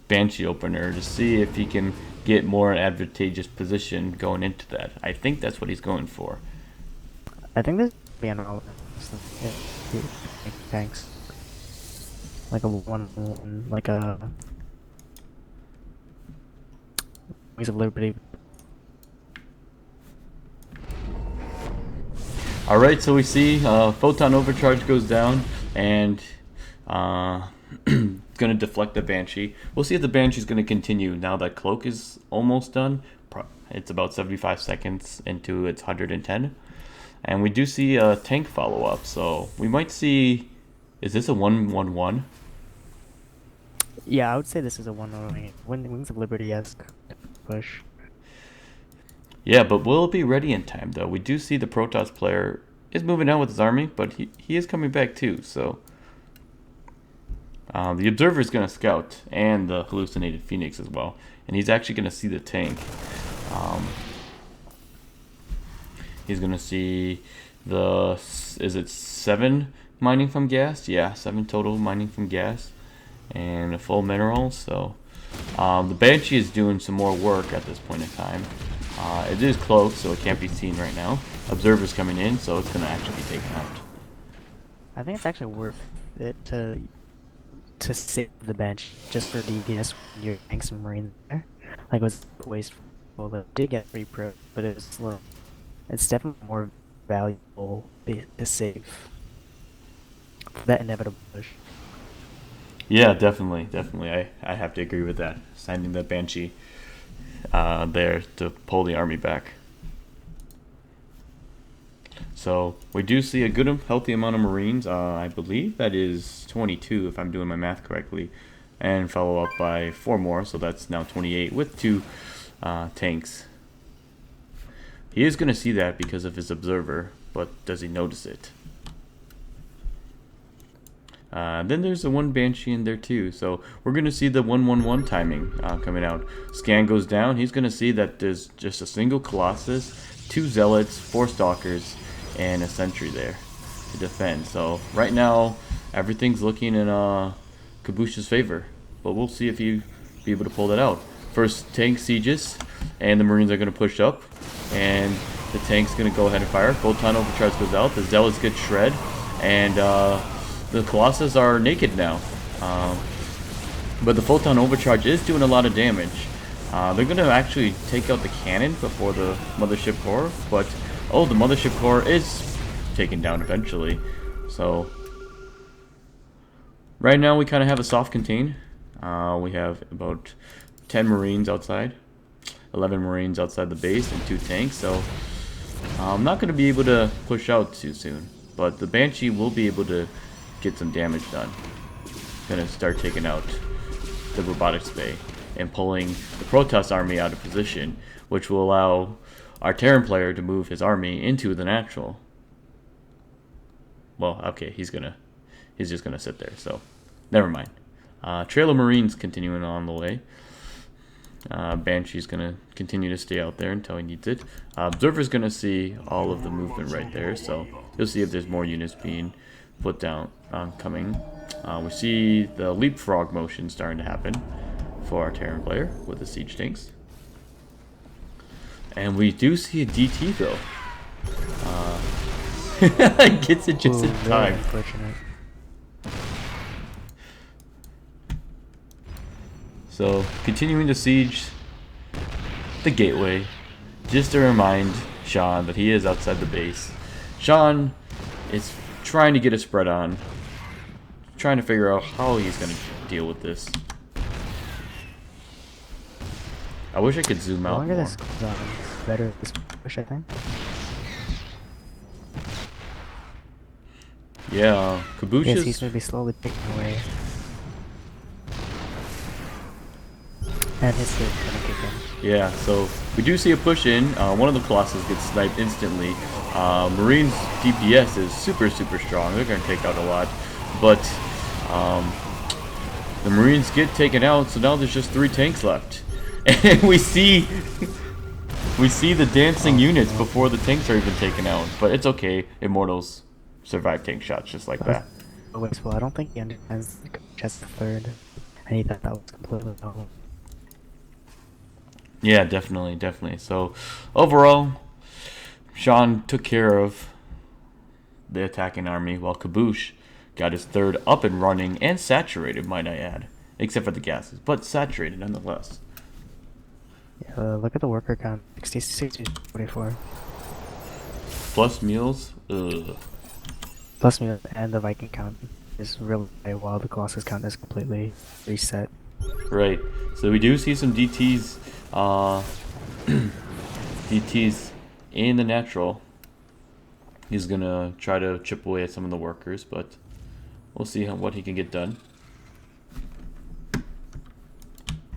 Banshee opener to see if he can get more advantageous position going into that. I think that's what he's going for. I think this would be an all. Thanks. Like a 1-1, like a Wings of Liberty. All right, so we see Photon Overcharge goes down, and it's going to deflect the Banshee. We'll see if the Banshee's going to continue now that Cloak is almost done. It's about 75 seconds into its 110. And we do see a tank follow-up, so we might see... Is this a 1-1-1? Yeah, I would say this is a 1-1 Wings of Liberty-esque push. Yeah, but will it be ready in time, though? We do see the Protoss player is moving out with his army, but he is coming back, too, so... the Observer is going to scout, and the Hallucinated Phoenix as well. And he's actually going to see the tank. He's going to see the... Is it 7 mining from gas? Yeah, 7 total mining from gas. And a full mineral, so... the Banshee is doing some more work at this point in time. It is cloaked, so it can't be seen right now. Observer's coming in, so it's going to actually be taken out. I think it's actually worth it to save the bench just for DPS when you're getting some Marines there. Like, it was wasteful. It did get free pro, but it was slow. It's definitely more valuable to save that inevitable push. Yeah, definitely. I have to agree with that. Sending the Banshee there to pull the army back. So we do see a good, healthy amount of Marines. I believe that is 22, if I'm doing my math correctly, and follow up by 4 more, so that's now 28 with 2 tanks. He is going to see that because of his observer, but does he notice it? Then there's the 1 Banshee in there too, so we're going to see the 1-1-1 timing coming out. Scan goes down, he's going to see that there's just a single Colossus, 2 Zealots, 4 Stalkers, and a Sentry there to defend. So right now, everything's looking in Kaboosh's favor, but we'll see if he'll be able to pull that out. First tank sieges, and the Marines are going to push up, and the tank's going to go ahead and fire. Photon Overcharge goes out, the Zealots get shred, and the Colossus are naked now. But the Photon Overcharge is doing a lot of damage. They're going to actually take out the cannon before the Mothership Core, but oh, the Mothership Core is taken down eventually. So right now we kind of have a soft contain. We have about 10 Marines outside, 11 Marines outside the base, and 2 tanks. So I'm not going to be able to push out too soon, but the Banshee will be able to get some damage done. Gonna start taking out the robotics bay and pulling the Protoss army out of position, which will allow our Terran player to move his army into the natural. Well, okay, he's just gonna sit there, so never mind. Trail of Marines continuing on the way. Banshee's gonna continue to stay out there until he needs it. Observer's gonna see all of the movement right there, so you'll see if there's more units being put down coming. We see the leapfrog motion starting to happen for our Terran player with the siege tanks. And we do see a DT though. Gets it just in time. Unfortunate. So, continuing to siege the gateway, just to remind Shawn that he is outside the base. Shawn is trying to get a spread on, trying to figure out how he's going to deal with this. I wish I could zoom The out longer more. this goes on, the better this push, I think. Yeah, Kaboosh Yes, is... he's gonna be slowly picking away. And his third gonna kick in. Yeah, so we do see a push in. One of the Colossus gets sniped instantly. Marines' DPS is super strong. They're going to take out a lot. But the Marines get taken out, so now there's just 3 tanks left. And we see the dancing units before the tanks are even taken out. But it's okay. Immortals survive tank shots just like that. Wasteful. I don't think he understands the just the third. And he thought that was completely wrong. Yeah, definitely. So, overall, Shawn took care of the attacking army, while Kaboosh got his third up and running and saturated, might I add. Except for the gases, but saturated nonetheless. Yeah, look at the worker count. 60, 44. Plus meals, ugh. Plus me and the Viking count is really high, while the Colossus count is completely reset. Right. So we do see some DTs, DTs in the natural. He's gonna try to chip away at some of the workers, but we'll see what he can get done.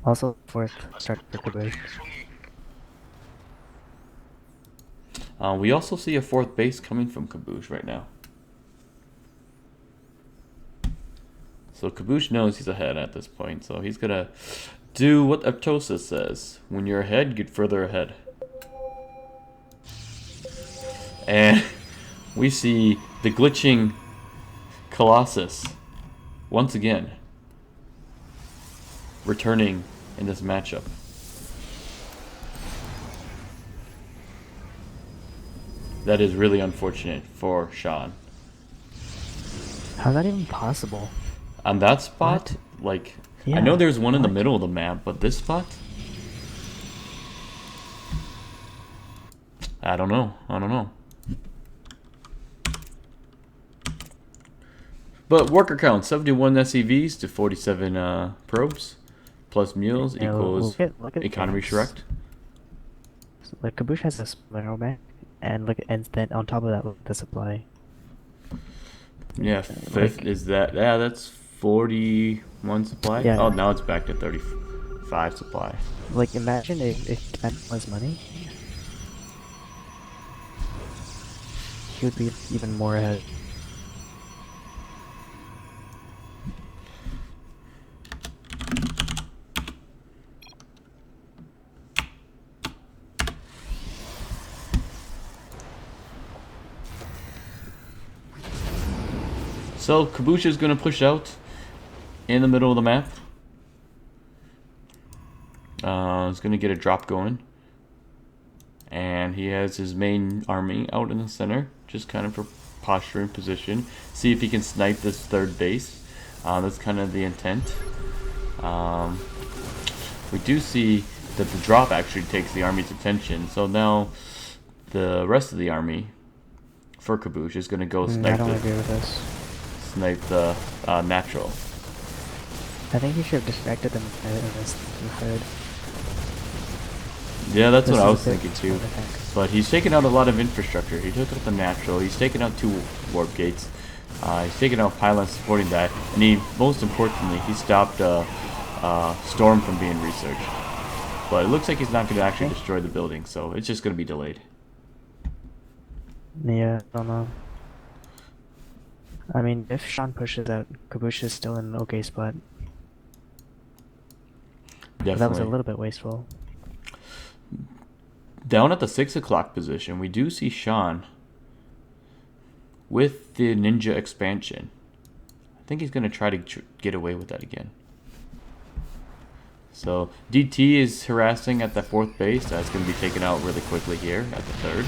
Also, fourth start for Kaboosh. We also see a 4th base coming from Kaboosh right now. So Kaboosh knows he's ahead at this point, so he's gonna do what Aptosa says. When you're ahead, get further ahead. And we see the glitching Colossus once again returning in this matchup. That is really unfortunate for Shawn. How's that even possible? On that spot, like, I know there's one in the middle of the map, but this spot? I don't know. But worker count, 71 SCVs to 47 probes, plus meals equals look at economy this. correct. So, like, Kaboosh has a spiral bank, and look, and then on top of that, look at the supply. Yeah, 5th is that. Yeah, that's 41 supply. Yeah. Oh, now it's back to 35 supply. Like, imagine if he spent all his money, he would be even more ahead. So Kaboosh is going to push out in the middle of the map. He's going to get a drop going. And he has his main army out in the center, just kind of for posturing position. See if he can snipe this 3rd base. That's kind of the intent. We do see that the drop actually takes the army's attention. So now the rest of the army for Kaboosh is going to go snipe I don't agree with this. Snipe the natural. I think he should have distracted them in this third. Yeah, that's This what I is was a bit thinking too. attack. But he's taken out a lot of infrastructure. He took out the natural. He's taken out 2 warp gates. He's taken out pylons supporting that. And he, most importantly, he stopped Storm from being researched. But it looks like he's not going to actually destroy the building, so it's just going to be delayed. Yeah, I don't know. I mean, if Shawn pushes out, Kaboosh is still in an okay spot. Definitely. But that was a little bit wasteful. Down at the 6 o'clock position, we do see Shawn with the ninja expansion. I think he's going to try to get away with that again. So DT is harassing at the 4th base. That's going to be taken out really quickly here at the 3rd.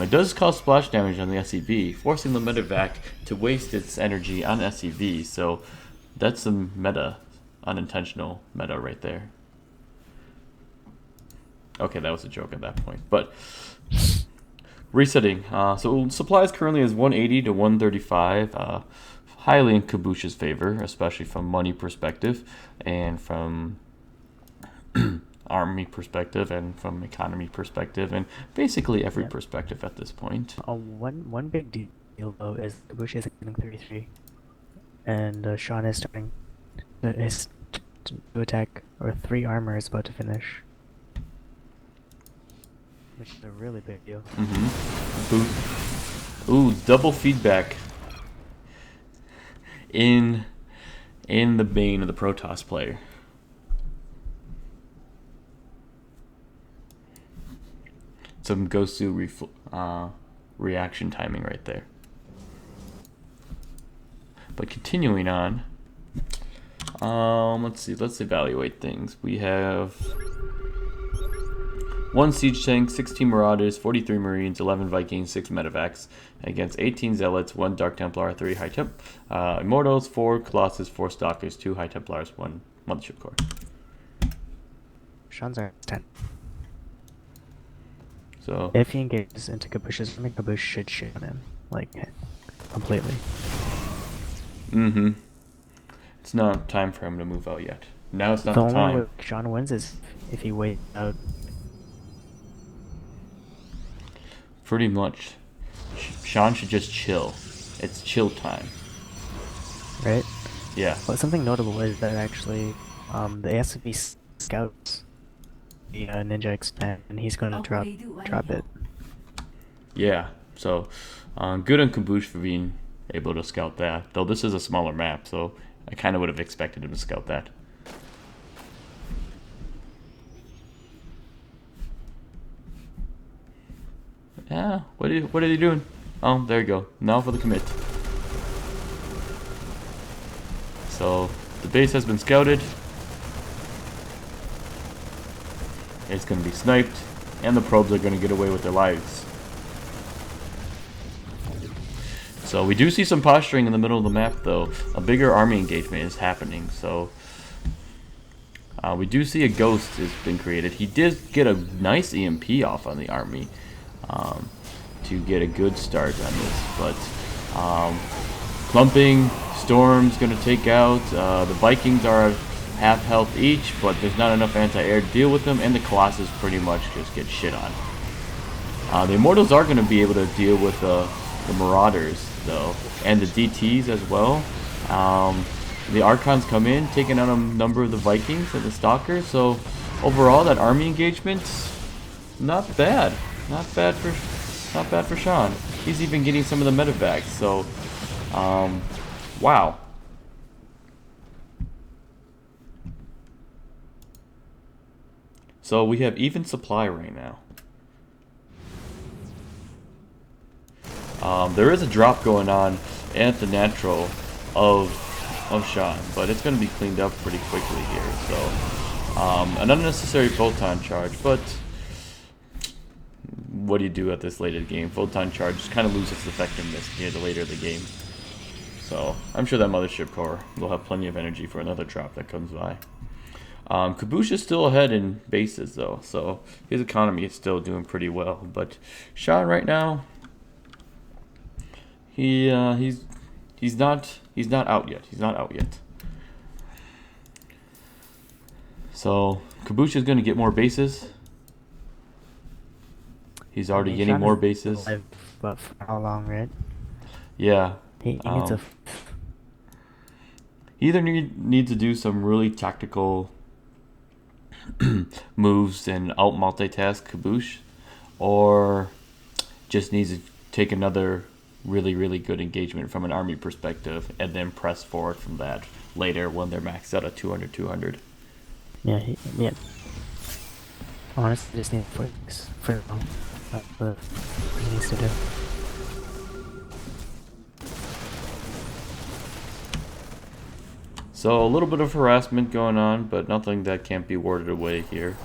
It does cause splash damage on the SCV, forcing the medevac to waste its energy on SCV. So that's some meta, unintentional meta right there. Okay, that was a joke at that point. But resetting. So supplies currently is 180 to 135. Highly in Kaboosh's favor, especially from money perspective and from army perspective and from economy perspective and basically every perspective at this point. One big deal though is Kaboosh is getting 33, and Shawn is starting his to attack, or 3 armor is about to finish, which is a really big deal. Ooh, double feedback in the bane of the Protoss player. Some Gosu reaction timing right there. But continuing on, let's see. Let's evaluate things. We have 1 siege tank, 16 marauders, 43 marines, 11 vikings, 6 medevacs against 18 zealots, 1 dark templar, 3 high temp, immortals, 4 colossus, 4 stalkers, 2 high templars, 1 mothership core. Shawn's are 10. So if he engages into Kaboosh's army, Kaboosh should shit on him, like, completely. It's not time for him to move out yet. Now it's not The the only time. way Shawn wins is if he waits out. Pretty much. Shawn should just chill. It's chill time. Right? Yeah. But something notable is that actually, the ASV scouts the ninja expand, and he's going to drop it. Yeah. So, good on Kaboosh for being able to scout that. Though this is a smaller map, so I kind of would have expected him to scout that. Yeah. What are they doing? Oh, there you go. Now for the commit. So the base has been scouted. It's going to be sniped, and the probes are going to get away with their lives. So we do see some posturing in the middle of the map, though. A bigger army engagement is happening. So we do see a ghost has been created. He did get a nice EMP off on the army to get a good start on this. But clumping, Storm's going to take out. The Vikings are half health each, but there's not enough anti-air to deal with them, and the Colossus pretty much just get shit on. The Immortals are going to be able to deal with the Marauders, though, and the DTs as well. The Archons come in, taking out a number of the Vikings and the Stalkers, so overall that army engagement, not bad. Not bad for Shawn. He's even getting some of the medevacs, so wow. So we have even supply right now. There is a drop going on at the natural of Shawn, but it's going to be cleaned up pretty quickly here. So an unnecessary photon charge, but what do you do at this late in the game? Photon charge kind of loses its effectiveness near the later of the game. So I'm sure that mothership core will have plenty of energy for another drop that comes by. Kaboosh is still ahead in bases though, so his economy is still doing pretty well. But Shawn right now, he's not out yet. He's not out yet. So Kaboosh is going to get more bases. He's already getting more bases. But for how long, right? Yeah. He needs a. He either needs to do some really tactical moves and out multitask Kaboosh, or just needs to take another really good engagement from an army perspective and then press forward from that later when they're maxed out at 200. Yeah, yeah. Honestly, just need focus for now. That's what he needs to do. So a little bit of harassment going on, but nothing that can't be warded away here.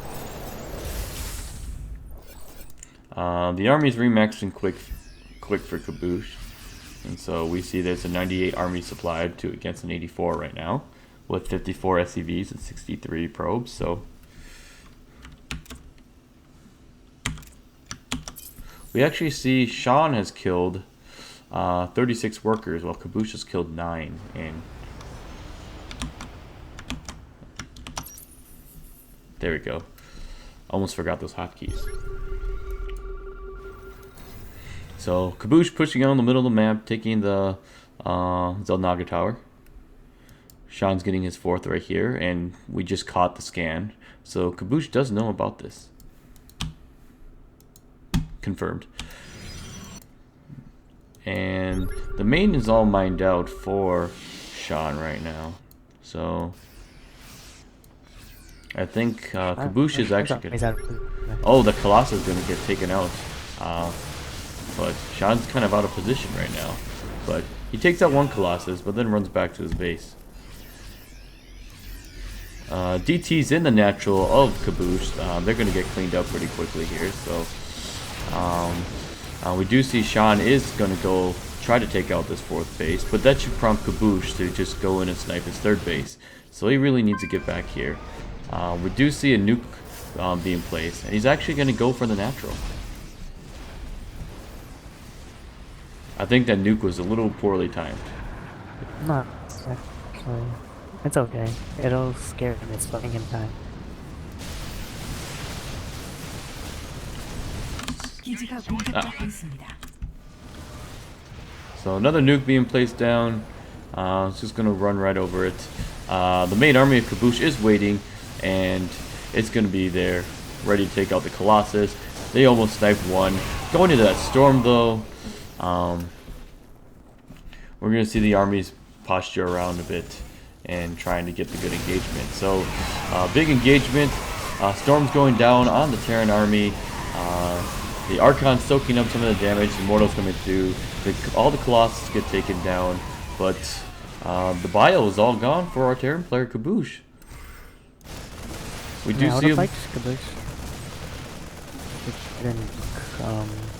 The army's remaxing quick for Kaboosh, and so we see there's a 98 army supplied to against an 84 right now, with 54 SCVs and 63 probes. So we actually see Shawn has killed 36 workers, while Kaboosh has killed 9. And there we go. Almost forgot those hotkeys. So Kaboosh pushing out in the middle of the map, taking the Zelnaga Tower. Shawn's getting his 4th right here, and we just caught the scan. So Kaboosh does know about this. Confirmed. And the main is all mined out for Shawn right now. So I think Kaboosh is actually gonna... Oh, the Colossus is going to get taken out. But Shawn's kind of out of position right now. But he takes out one Colossus, but then runs back to his base. DT's in the natural of Kaboosh. They're going to get cleaned up pretty quickly here. So we do see Shawn is going to go try to take out this 4th base. But that should prompt Kaboosh to just go in and snipe his 3rd base. So he really needs to get back here. We do see a nuke being placed. And he's actually going to go for the natural. I think that nuke was a little poorly timed. No, actually, it's okay. It'll scare him. It's fucking him time. So another nuke being placed down. It's just gonna run right over it. The main army of Kaboosh is waiting, and it's gonna be there, ready to take out the Colossus. They almost sniped one. Going into that storm though. We're going to see the armies posture around a bit and trying to get the good engagement. So, big engagement. Storm's going down on the Terran army. The Archon's soaking up some of the damage. The Immortal's coming through. All the Colossus get taken down. But the bio is all gone for our Terran player Kaboosh. We do see him. Kaboosh.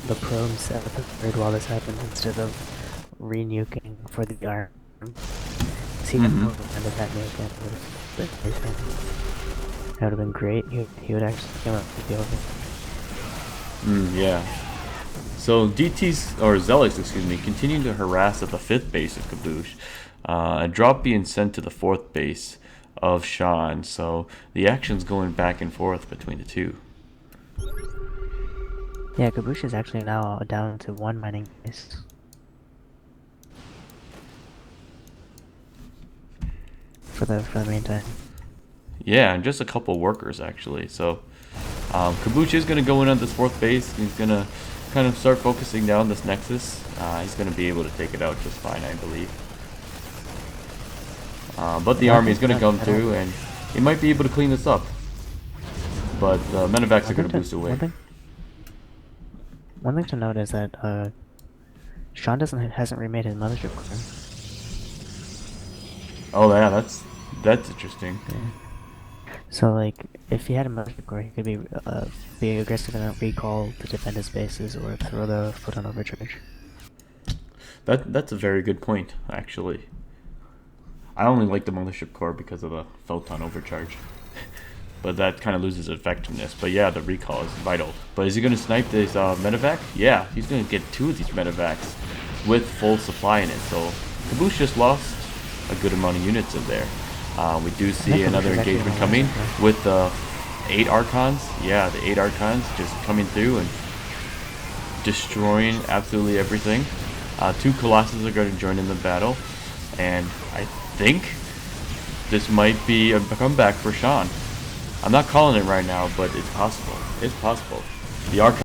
The Prone set the 3rd while this happened instead of re-nuking for the arm. See the end of that nuke and that would have been great. He would actually come up to the over. Yeah. So DT's, or Zelix, excuse me, continuing to harass at the 5th base of Kaboosh. A drop being sent to the 4th base of Shawn. So the action's going back and forth between the two. Yeah, Kaboosh is actually now down to 1 mining base. For the meantime. Yeah, and just a couple workers actually. So Kaboosh is going to go in on this 4th base. He's going to kind of start focusing down this Nexus. He's going to be able to take it out just fine, I believe. But the army is going to come through, and he might be able to clean this up. But the Medivacs are going to boost away. One thing to note is that Shawn hasn't remade his mothership core. Oh yeah, that's interesting. Yeah. So like, if he had a mothership core, he could be aggressive and recall to defend his bases or throw the photon overcharge. That's a very good point, actually. I only like the mothership core because of the photon overcharge. But that kind of loses effectiveness. But yeah, the recall is vital. But is he going to snipe this medevac? Yeah, he's going to get 2 of these medevacs with full supply in it. So Kaboosh just lost a good amount of units in there. We do see another engagement coming with the 8 Archons. Yeah, the 8 Archons just coming through and destroying absolutely everything. 2 Colossus are going to join in the battle. And I think this might be a comeback for Shawn. I'm not calling it right now, but it's possible. It's possible. The Archon